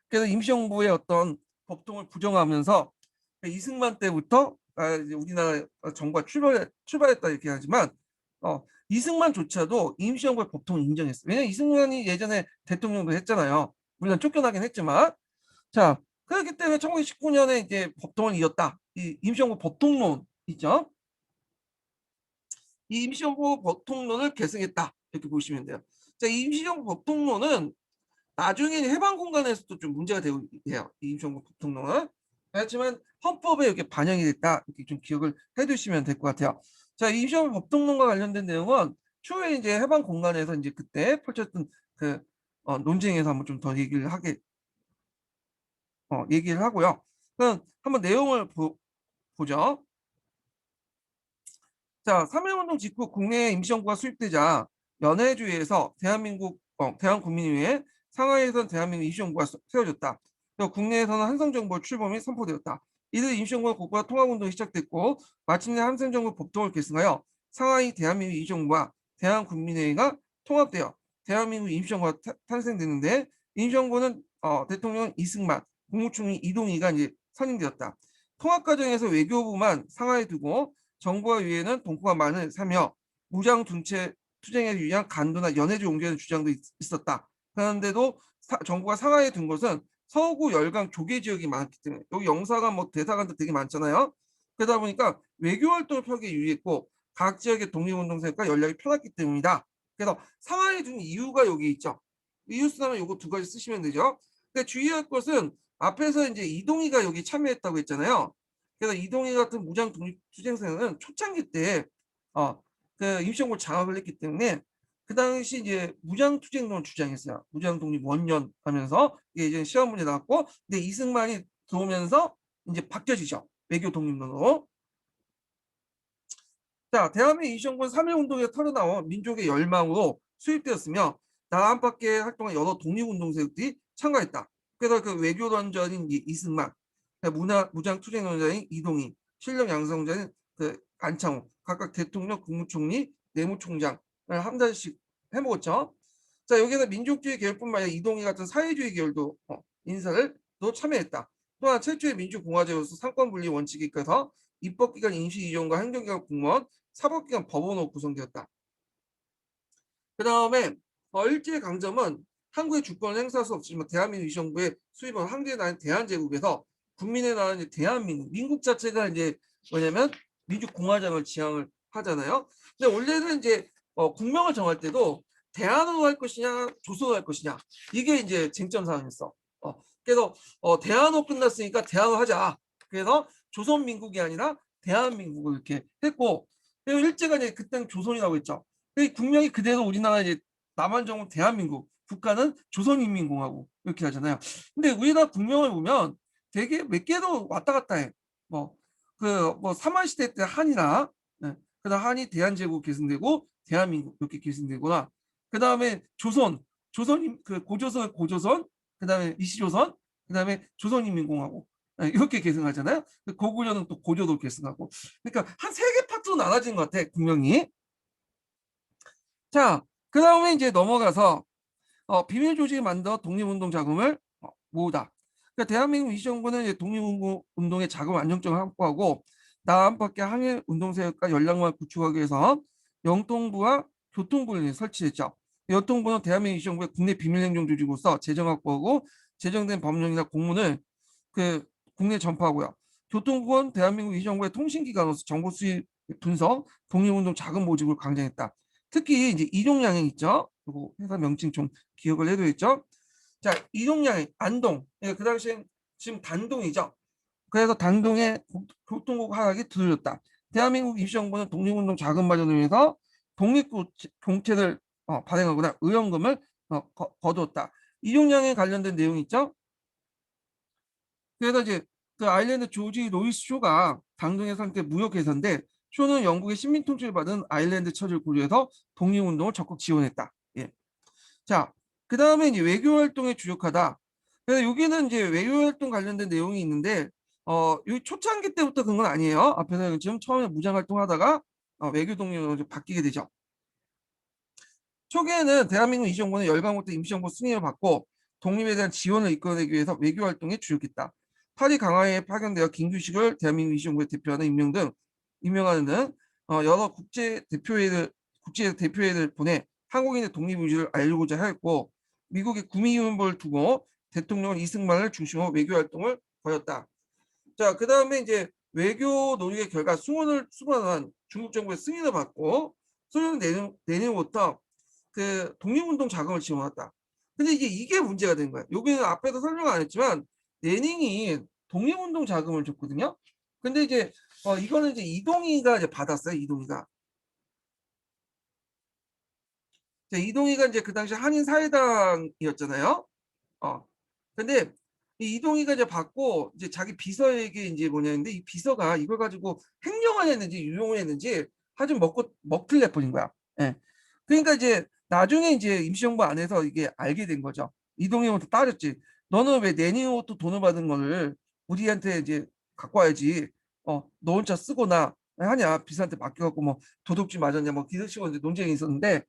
Speaker 1: 그래서 임시정부의 어떤 법통을 부정하면서 이승만 때부터 이제 우리나라 정부가 출발했다 이렇게 하지만 이승만조차도 임시정부의 법통을 인정했어요. 왜냐면 이승만이 예전에 대통령도 했잖아요. 물론 쫓겨나긴 했지만 자 그렇기 때문에 1919년에 이제 법통을 이었다. 이 임시정부 법통론 있죠. 이 임시정부 법통론을 계승했다. 이렇게 보시면 돼요. 자, 이 임시정부 법통론은 나중에 해방 공간에서도 좀 문제가 되고 해요. 이 임시정부 법통론은. 그렇지만 헌법에 이렇게 반영이 됐다. 이렇게 좀 기억을 해두시면 될 것 같아요. 자, 이 임시정부 법통론과 관련된 내용은 추후에 이제 해방 공간에서 이제 그때 펼쳤던 그 논쟁에서 한번 좀 더 얘기를 하고요. 그럼 한번 내용을 보죠. 자, 3.1운동 직후 국내에 임시정부가 수립되자 연해주의에서 대한국민회에 상하이에서는 대한민국 임시정부가 세워졌다. 그리고 국내에서는 한성정부 출범이 선포되었다. 이들 임시정부와 국가 통합운동이 시작됐고 마침내 한성정부 법통을 계승하여 상하이 대한민국 임시정부와 대한국민회의가 통합되어 대한민국 임시정부가 탄생되는데 임시정부는 대통령 이승만, 국무총리 이동희가 이제 선임되었다. 통합 과정에서 외교부만 상하이에 두고 정부와 위에는 동포가 사며 무장 투쟁에 위한 간도나 연해주 옹기하는 주장도 있었다. 그런데도 정부가 상하이에 둔 것은 서구 열강 조개 지역이 많기 때문에 여기 영사관 뭐 대사관도 되게 많잖아요. 그러다 보니까 외교 활동을 펴기 유리했고 각 지역의 독립운동세력과 연락이 편했기 때문이다. 그래서 상하이에 둔 이유가 여기 있죠. 이유 쓰면 요거 두 가지 쓰시면 되죠. 근데 주의할 것은 앞에서 이제 이동희가 여기 참여했다고 했잖아요. 그래서 이동희 같은 무장 독립투쟁세는 초창기 때 그 임시정부를 장악을 했기 때문에 그 당시 이제 무장투쟁론을 주장했어요. 무장독립 원년 하면서 이게 이제 시험 문제 나왔고, 근데 이승만이 들어오면서 이제 바뀌어지죠. 외교 독립론으로. 자, 대한민국 임시정부는 3.1운동에 털어나온 민족의 열망으로 수립되었으며 나라 안팎에 활동한 여러 독립운동 세력들이 참가했다. 그래서 그 외교론자인 이승만, 무장투쟁론자인 이동희, 실력 양성자인 그 안창호, 각각 대통령, 국무총리, 내무총장을 한 달씩 해먹었죠. 자, 여기는 민족주의 계열뿐만 아니라 이동희 같은 사회주의 계열도 인사를 또 참여했다. 또한 최초의 민주공화제로서 상권분리 원칙에 입각해서 입법기관 임시의정과 행정기관 공무원, 사법기관 법원으로 구성되었다. 그 다음에 일제강점은 한국의 주권을 행사할 수 없지만 대한민국 위정부의 수입은 한국의 나라인 대한제국에서 국민의 나라인 대한민국, 민국 자체가 이제 뭐냐면 민주공화정을 지향을 하잖아요. 근데 원래는 이제 국명을 정할 때도 대한으로 할 것이냐 조선으로 할 것이냐 이게 이제 쟁점 사항이었어. 그래서 대한으로 끝났으니까 대한으로 하자. 그래서 조선민국이 아니라 대한민국을 이렇게 했고, 그리고 일제가 이제 그때는 조선이라고 했죠. 국명이 그대로 우리나라 이제 남한정부 대한민국, 국가는 조선인민공화국 이렇게 하잖아요. 근데 우리나라 국명을 보면 되게 몇 개도 왔다 갔다 해. 뭐 삼한시대 때 한이나, 그다음 한이 대한제국 계승되고 대한민국 이렇게 계승되거나, 그다음에 조선 그 고조선, 그다음에 이시조선, 그다음에 조선인민공화국, 이렇게 계승하잖아요. 고구려는 또 고조도 계승하고. 그러니까 한 세 개 파트로 나눠진 것 같아 국명이. 자, 그 다음에 이제 넘어가서 비밀 조직을 만들어 독립운동 자금을 모으다. 그러니까 대한민국 위시정부는 이제 독립운동의 자금 안정성을 확보하고 남한밖에 항일 운동세력과 연락망을 구축하기 위해서 영통부와 교통부를 설치했죠. 영통부는 대한민국 위시정부의 국내 비밀행정 조직으로서 재정 확보하고 제정된 법령이나 공문을 그 국내 전파하고요. 교통부는 대한민국 위시정부의 통신기관으로서 정보 수집 분석, 독립운동 자금 모집을 강행했다. 특히 이제 이동양행 있죠. 그리고 회사 명칭 좀 기억을 해둬야겠죠. 자, 이동양행 안동. 그 당시엔 지금 단동이죠. 그래서 단동에 교통국 하락이 두드렸다. 대한민국 임시정부는 독립운동 자금 마련을 위해서 독립공채를 발행하거나 의원금을 거두었다. 이동양에 관련된 내용이 있죠. 그래서 이제 그 아일랜드 조지 로이스 쇼가 당동의 상태 무역회사인데, 쇼는 영국의 식민 통치를 받은 아일랜드 처지를 고려해서 독립운동을 적극 지원했다. 예. 자, 그 다음에 이제 외교활동에 주력하다. 그래서 여기는 이제 외교활동 관련된 내용이 있는데, 여기 초창기 때부터 그런 건 아니에요. 앞에서 지금 처음에 무장활동하다가 외교 독립으로 바뀌게 되죠. 초기에는 대한민국 이정부는 열강부터 임시정부 승인을 받고 독립에 대한 지원을 이끌어내기 위해서 외교활동에 주력했다. 파리 강화에 파견되어 김규식을 대한민국 이정부에 대표하는 임명하는 등 여러 국제 대표회를 보내 한국인의 독립 의지를 알리고자 하였고, 미국의 구미훈보를 두고 대통령 이승만을 중심으로 외교활동을 벌였다. 자, 그 다음에 이제 외교 노력의 결과 수반한 중국 정부의 승인을 받고 소련 내년부터 그 독립운동 자금을 지원했다. 근데 이게 문제가 된 거야. 여기는 앞에서 설명 안 했지만 레닌이 독립운동 자금을 줬거든요. 근데 이제 이거는 이제 이동희가 이제 받았어요. 이동희가. 자, 이동희가 이제 그 당시 한인 사회당이었잖아요. 어. 근데 이 이동희가 이제 받고 이제 자기 비서에게 이제 뭐냐는데, 이 비서가 이걸 가지고 횡령을 했는지 유용을 했는지 아주 먹튀를 내버린 거야. 예. 그러니까 이제 나중에 이제 임시정부 안에서 이게 알게 된 거죠. 이동희한테 따졌지. 너는 왜 내니로부터 돈을 받은 거를 우리한테 이제 갖고 와야지. 너 혼자 쓰거나 하냐. 비서한테 맡겨갖고 뭐 도둑질 맞았냐 뭐 이런 식으로 이제 논쟁이 있었는데,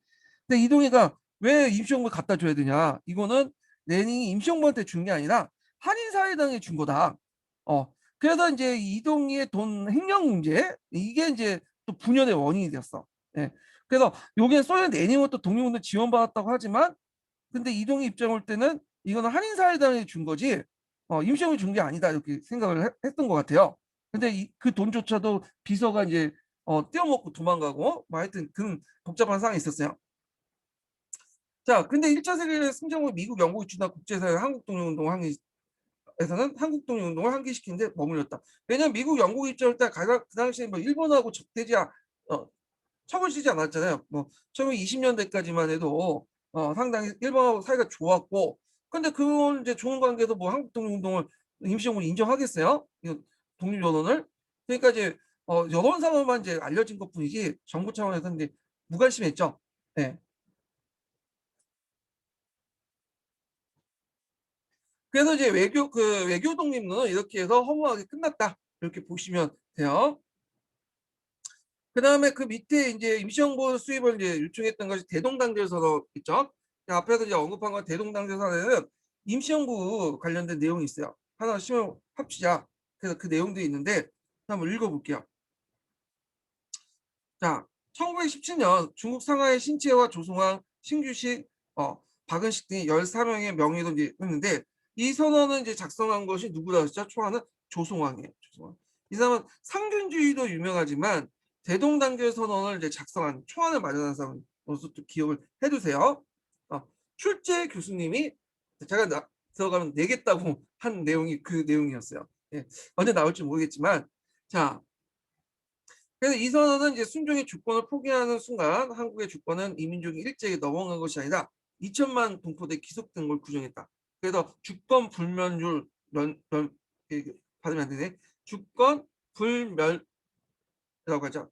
Speaker 1: 근데 이동희가 왜 임시정부에 갖다 줘야 되냐. 이거는 레닌이 임시정부한테 준 게 아니라 한인사회당에 준 거다. 그래서 이제 이동희의 돈 횡령 문제, 이게 이제 또 분열의 원인이 되었어. 예. 그래서 여기에 소련 레닌부터 독립운동 지원받았다고 하지만, 근데 이동희 입장 올 때는 이거는 한인사회당에 준 거지 임시정부에 준 게 아니다 이렇게 생각을 했던 것 같아요. 근데 그 돈조차도 비서가 이제 떼어먹고 도망가고 뭐 하여튼 그런 복잡한 상황이 있었어요. 자, 근데 1차 세계 승전 후 미국, 영국이 주도한 국제사회 한국 독립운동을 한기시키는데 머물렀다. 왜냐면 미국, 영국 입장일 때 그 당시에 뭐 일본하고 척을 치지 않았잖아요. 뭐 1920년대까지만 해도 상당히 일본하고 사이가 좋았고, 근데 그건 이제 좋은 관계도 뭐 한국 독립운동을 임시정부를 인정하겠어요? 이 독립여론을. 그러니까 이제 여론상으로만 이제 알려진 것뿐이지 정부 차원에서 이제 무관심했죠. 네. 그래서 이제 외교 독립론은 이렇게 해서 허무하게 끝났다. 이렇게 보시면 돼요. 그다음에 그 밑에 이제 임시정부 수입을 이제 요청했던 것이 대동단결 선언 있죠. 앞에서 이제 언급한 건 대동단결 선언에는 임시정부 관련된 내용이 있어요. 하나 씌워 합치자. 그래서 그 내용도 있는데 한번 읽어볼게요. 자, 1917년 중국 상하이 신채와 조성왕, 신규식, 박은식 등이 13명의 명의로 이제 했는데 이 선언은 이제 작성한 것이 누구라고 했죠? 초안은 조성왕이에요. 조성왕. 이 사람은 상균주의도 유명하지만 대동단결 선언을 이제 작성한 초안을 마련한 사람으로서 또 기억을 해두세요. 출제 교수님이 제가 들어가면 내겠다고 한 내용이 그 내용이었어요. 예, 언제 나올지 모르겠지만 자. 그래서 이 선언은 이제 순종의 주권을 포기하는 순간 한국의 주권은 이민족이 일제에게 넘어간 것이 아니라 2천만 동포들이 기속된 걸 규정했다. 그래서 주권 불면율 발음이 안 되네. 주권 불멸이라고 하죠.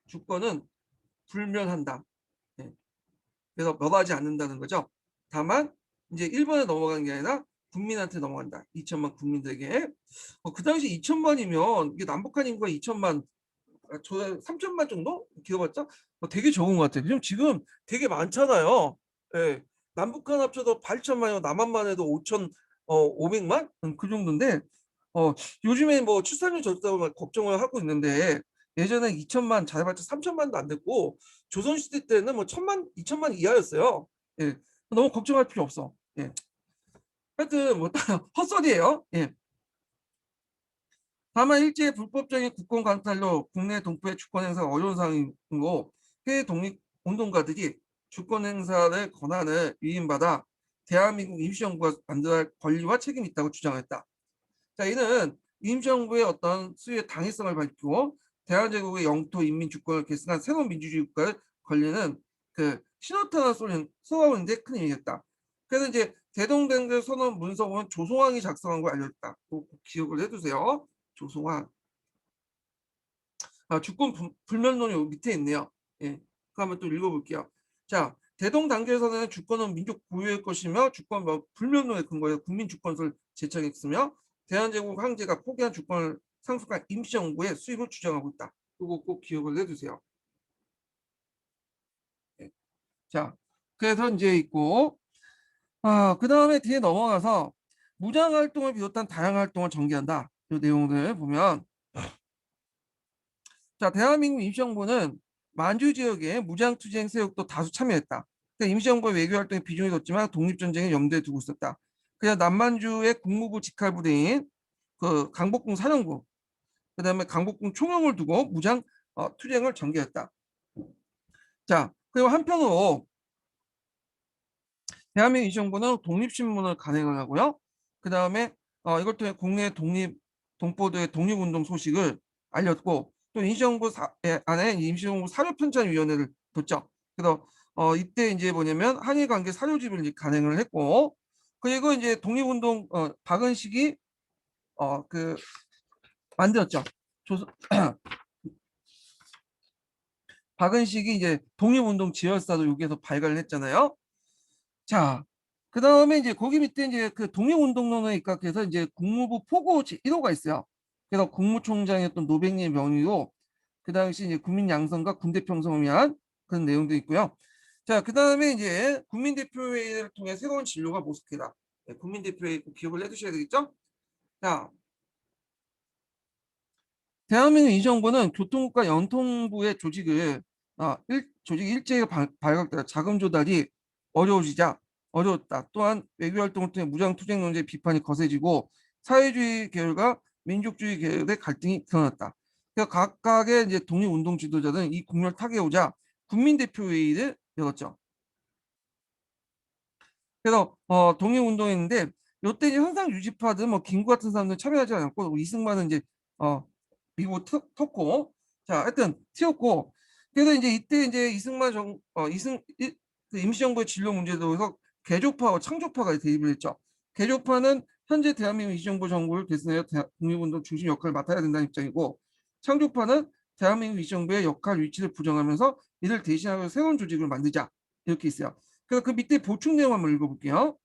Speaker 1: 주권은 불면한다. 네. 그래서 멸하지 않는다는 거죠. 다만 이제 일본에 넘어가는 게 아니라 국민한테 넘어간다. 2천만 국민들에게. 그 당시 2천만이면 이게 남북한 인구가 2천만 저 3천만 정도 기어봤죠? 되게 적은 것 같아요. 지금 되게 많잖아요. 예. 남북한 합쳐도 8천만이고 남한만 해도 5천 500만 그 정도인데 요즘에 뭐 출산율 적다고 걱정을 하고 있는데 예전에 2천만 잘해봤자 3천만도 안 됐고 조선시대 때는 뭐 1천만 2천만 이하였어요. 예. 너무 걱정할 필요 없어. 예. 하여튼 뭐 헛소리예요. 예. 다만 일제의 불법적인 국권 강탈로 국내 동포의 주권 행사가 어려운 상황이고 해외 독립운동가들이 주권 행사의 권한을 위임받아 대한민국 임시정부가 만들어야 할 권리와 책임이 있다고 주장했다. 자, 이는 임시정부의 어떤 수의 당위성을 밝히고 대한제국의 영토 인민 주권을 계승한 새로운 민주주의 국가를 걸리는 그 신호탄을 쏘아오는 데큰 의미였다. 그래서 이제 대동단결 선언 문서 보면 조성왕이 작성한 걸 알려졌다. 꼭 기억을 해두세요. 조성왕. 주권 불면론이 여기 밑에 있네요. 예. 그 한번 또 읽어볼게요. 자, 대동단계에서는 주권은 민족 고유의 것이며 주권 불면론의 근거에 국민 주권을 제청했으며 대한제국 황제가 포기한 주권을 상속한 임시정부의 수입을 주장하고 있다. 이거 꼭 기억을 해두세요. 예. 자, 그래서 이제 있고 그 다음에 뒤에 넘어가서 무장활동을 비롯한 다양한 활동을 전개한다. 이 내용을 보면 자, 대한민국 임시정부는 만주 지역에 무장투쟁 세력도 다수 참여했다. 그러니까 임시정부의 외교활동에 비중이 뒀지만 독립전쟁을 염두에 두고 있었다. 그냥 남만주의 국무부 직할부대인 그 강복궁 사령부, 그다음에 강복궁 총영을 두고 무장 투쟁을 전개했다. 자, 그리고 한편으로 대한민국 임시정부는 독립신문을 간행을 하고요. 그다음에 이걸 통해 국내 독립 동포들의 독립운동 소식을 알렸고 또 임시정부 안에 임시정부 사료편찬위원회를 뒀죠. 그래서 이때 이제 뭐냐면 한일 관계 사료집을 이제 간행을 했고 그리고 이제 독립운동 박은식이 그 만들었죠. 박은식이 이제 독립운동 지열사도 여기에서 발간을 했잖아요. 자, 그 다음에 이제 거기 밑에 이제 그 독립운동론에 입각해서 이제 국무부 포고 1호가 있어요. 그래서 국무총장이었던 노백리의 명의로 그 당시 이제 국민 양성과 군대 평성을 위한 그런 내용도 있고요. 자, 그 다음에 이제 국민대표회의를 통해 새로운 진로가 모색되다. 네, 국민대표회의 꼭 기억을 해두셔야 되겠죠? 자, 대한민국 임시정부는 교통국가 연통부의 조직 일제히 발각되다 자금 조달이 어려웠다. 또한 외교활동을 통해 무장투쟁 논제의 비판이 거세지고 사회주의 계열과 민족주의 계열의 갈등이 드러났다. 그래서 각각의 이제 독립운동 지도자들은 이 국면을 타개하고자 국민대표회의를 열었죠. 그래서 독립운동했는데 이때 이제 현상 유지파들 뭐 김구 같은 사람들 참여하지 않았고 뭐 이승만은 이제 미국 텄고 자 하여튼 튀었고 그래서 이제 이때 이제 이승만 그 임시정부의 진로 문제에 대해서 개조파와 창조파가 대립을 했죠. 개조파는 현재 대한민국 임시정부 정부를 대신하여 독립운동 중심 역할을 맡아야 된다는 입장이고 창조파는 대한민국 임시정부의 역할 위치를 부정하면서 이를 대신하여 새로운 조직을 만들자 이렇게 있어요. 그래서 그 밑에 보충 내용 한번 읽어볼게요.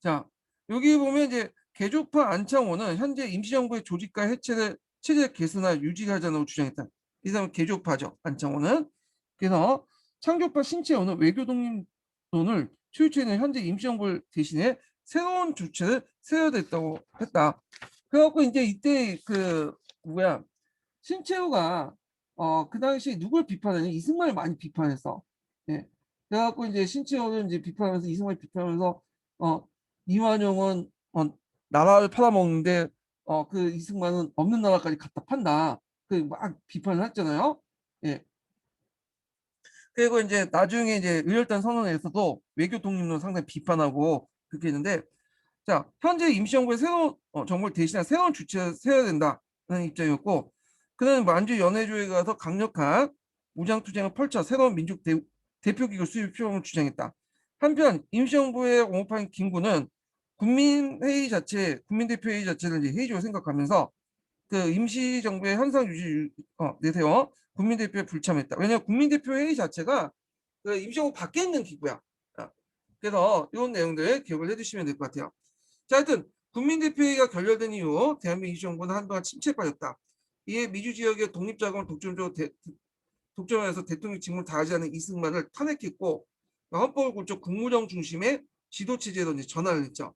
Speaker 1: 자, 여기 보면 이제 개조파 안창호는 현재 임시정부의 조직과 해체를 체제 개선화 유지하자고 주장했다. 이 사람은 개조파죠. 안창호는. 그래서 창조파 신채호는 외교 독립론을 추진해 현재 임시정부를 대신해 새로운 주체를 세워야 됐다고 했다. 그래갖고 이제 이때 그 뭐야 신채호가 그 당시 누굴 비판하냐 이승만을 많이 비판했어. 예. 그래갖고 이제 신채호는 이제 비판하면서 이승만을 비판하면서 이완용은 나라를 팔아먹는데 그 이승만은 없는 나라까지 갖다 판다. 그 막 비판을 했잖아요. 예. 그리고 이제 나중에 이제 의열단 선언에서도 외교 독립론 상당히 비판하고 그렇게 했는데 자 현재 임시정부의 새로운 정부를 대신한 새로운 주체를 세워야 된다는 입장이었고 그는 만주 연해주에 가서 강력한 무장투쟁을 펼쳐 새로운 민족 대표기구 수립 필요함을 주장했다. 한편 임시정부의 옹호파인 김구는 국민대표회의 자체를 이제 회의적으로 생각하면서 그 임시정부의 현상 유지 내세워 국민대표에 불참했다. 왜냐하면 국민대표회의 자체가 그 임시정부 밖에 있는 기구야. 그래서 이런 내용들 기억을 해두시면 될 것 같아요. 자, 하여튼 국민대표회의가 결렬된 이후 대한민국 임시정부는 한동안 침체에 빠졌다. 이에 미주 지역의 독립자금을 독점해서 대통령 직무를 다하지 않은 이승만을 탄핵했고 헌법을 고쳐 국무령 중심의 지도체제로 이제 전환을 했죠.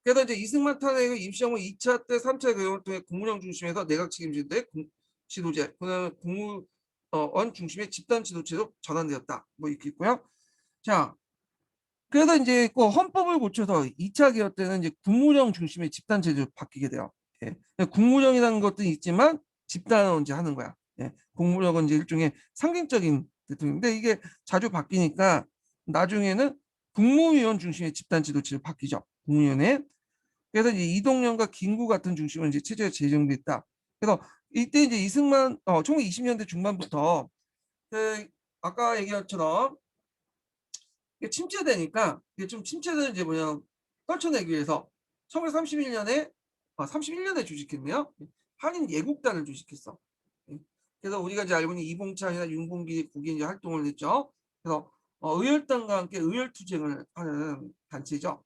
Speaker 1: 그래서 이제 이승만 탄핵은 임시정부 2차 때 3차 교역을 통해 국무령 중심에서 내각 책임제대 지도제, 그다음에 국무원 중심의 집단 지도체로 전환되었다. 뭐 이렇게 있고요. 자, 그래서 이제 그 헌법을 고쳐서 2차 개혁 때는 이제 국무령 중심의 집단 제도로 바뀌게 돼요. 예. 국무령이라는 것도 있지만 집단을 이제 하는 거야. 예. 국무령은 이제 일종의 상징적인 대통령인데 이게 자주 바뀌니까 나중에는 국무위원 중심의 집단 지도체로 바뀌죠. 국무위원회. 그래서 이제 이동영과 김구 같은 중심으로 이제 체제가 재정됐다. 그래서 이때 이제 이승만 1920년대 중반부터 그 아까 얘기한 것처럼 침체되니까 이게 좀 침체되는 이제 뭐냐 떨쳐내기 위해서 1931년에 31년에 조직했네요. 한인 예국단을 조직했어. 그래서 우리가 이제 알고 있는 이봉창이나 윤봉길이 거기에 이제 활동을 했죠. 그래서 의열단과 함께 의열투쟁을 하는 단체죠.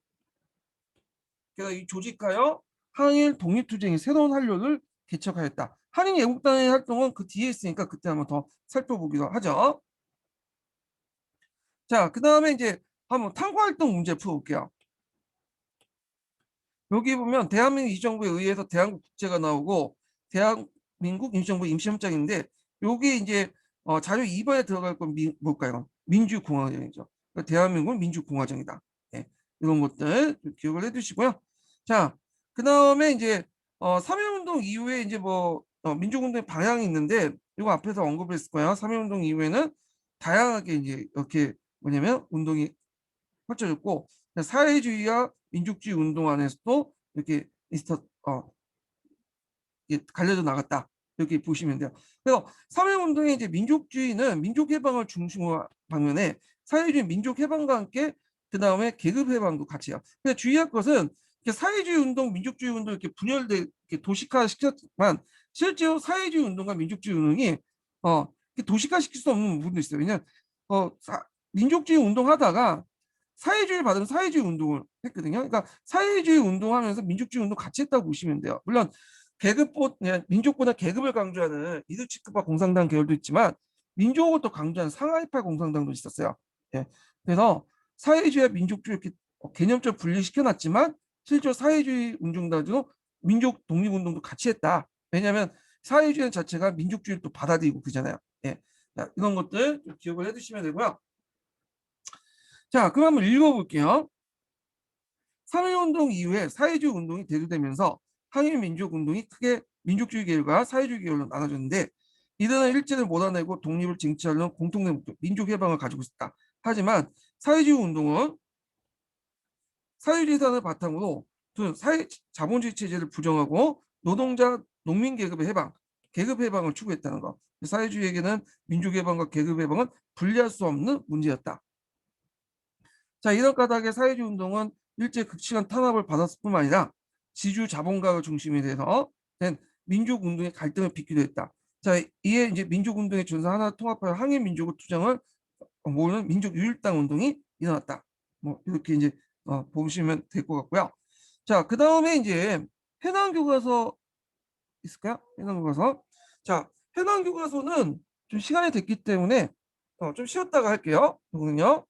Speaker 1: 그래서 이 조직하여 한일 독립투쟁의 새로운 한류를 개척하였다. 한인 예국단의 활동은 그 뒤에 있으니까 그때 한번 더 살펴보기로 하죠. 자, 그 다음에 이제 한번 탄광활동 문제 풀어볼게요. 여기 보면 대한민국 임시정부에 의해서 대한민국 국제가 나오고 대한민국 임시정부 임시헌장인데 여기 이제 자료 2번에 들어갈 건 뭘까요? 민주공화정이죠. 그러니까 대한민국은 민주공화정이다. 네, 이런 것들 기억을 해두시고요. 자, 그 다음에 이제 3.1운동 이후에 이제 뭐 민족운동의 방향이 있는데 이거 앞에서 언급을 했을 거예요. 3.1운동 이후에는 다양하게 이제 이렇게 뭐냐면 운동이 펼쳐졌고 사회주의와 민족주의 운동 안에서도 이렇게 갈려져 나갔다. 이렇게 보시면 돼요. 그래서 사회운동의 이제 민족주의는 민족해방을 중심으로 방면에 사회주의 민족해방과 함께 그 다음에 계급해방도 같이 해요. 근데 주의할 것은 사회주의 운동, 민족주의 운동 이렇게 분열돼 도식화 시켰지만 실제로 사회주의 운동과 민족주의 운동이 도식화 시킬 수 없는 부분도 있어요. 왜냐하면 민족주의 운동하다가 사회주의 받으면 사회주의 운동을 했거든요. 그러니까 사회주의 운동하면서 민족주의 운동 같이 했다고 보시면 돼요. 물론 민족보다 계급을 강조하는 이드치크파 공산당 계열도 있지만 민족을 또 강조하는 상하이파 공산당도 있었어요. 예. 그래서 사회주의와 민족주의 이렇게 개념적으로 분리시켜놨지만 실제로 사회주의 운동도 민족 독립운동도 같이 했다. 왜냐하면 사회주의 자체가 민족주의를 또 받아들이고 그러잖아요. 예. 자, 이런 것들 좀 기억을 해두시면 되고요. 자, 그럼 한번 읽어볼게요. 3.1운동 이후에 사회주의 운동이 대두되면서 항일민족운동이 크게 민족주의 계열과 사회주의 계열로 나눠졌는데 이들은 일제를 몰아내고 독립을 쟁취하려는 공통된 목표, 민족해방을 가지고 있었다. 하지만 사회주의 운동은 사회주의산을 바탕으로 자본주의 체제를 부정하고 노동자, 농민 계급의 해방, 계급 해방을 추구했다는 것. 사회주의에게는 민족해방과 계급 해방은 분리할 수 없는 문제였다. 자, 이런 까닭에 사회주의 운동은 일제 극심한 탄압을 받았을 뿐만 아니라 지주 자본가를 중심이 돼서 된 민족운동의 갈등을 빚기도 했다. 자, 이에 이제 민족운동의 전선 하나 통합하여 항일민족의 투쟁을 모으는 민족유일당 운동이 일어났다. 뭐 이렇게 이제 보시면 될 것 같고요. 자, 그다음에 이제 해당 교과서 있을까요? 해당 교과서. 자, 해당 교과서는 좀 시간이 됐기 때문에 좀 쉬었다가 할게요. 이거는요.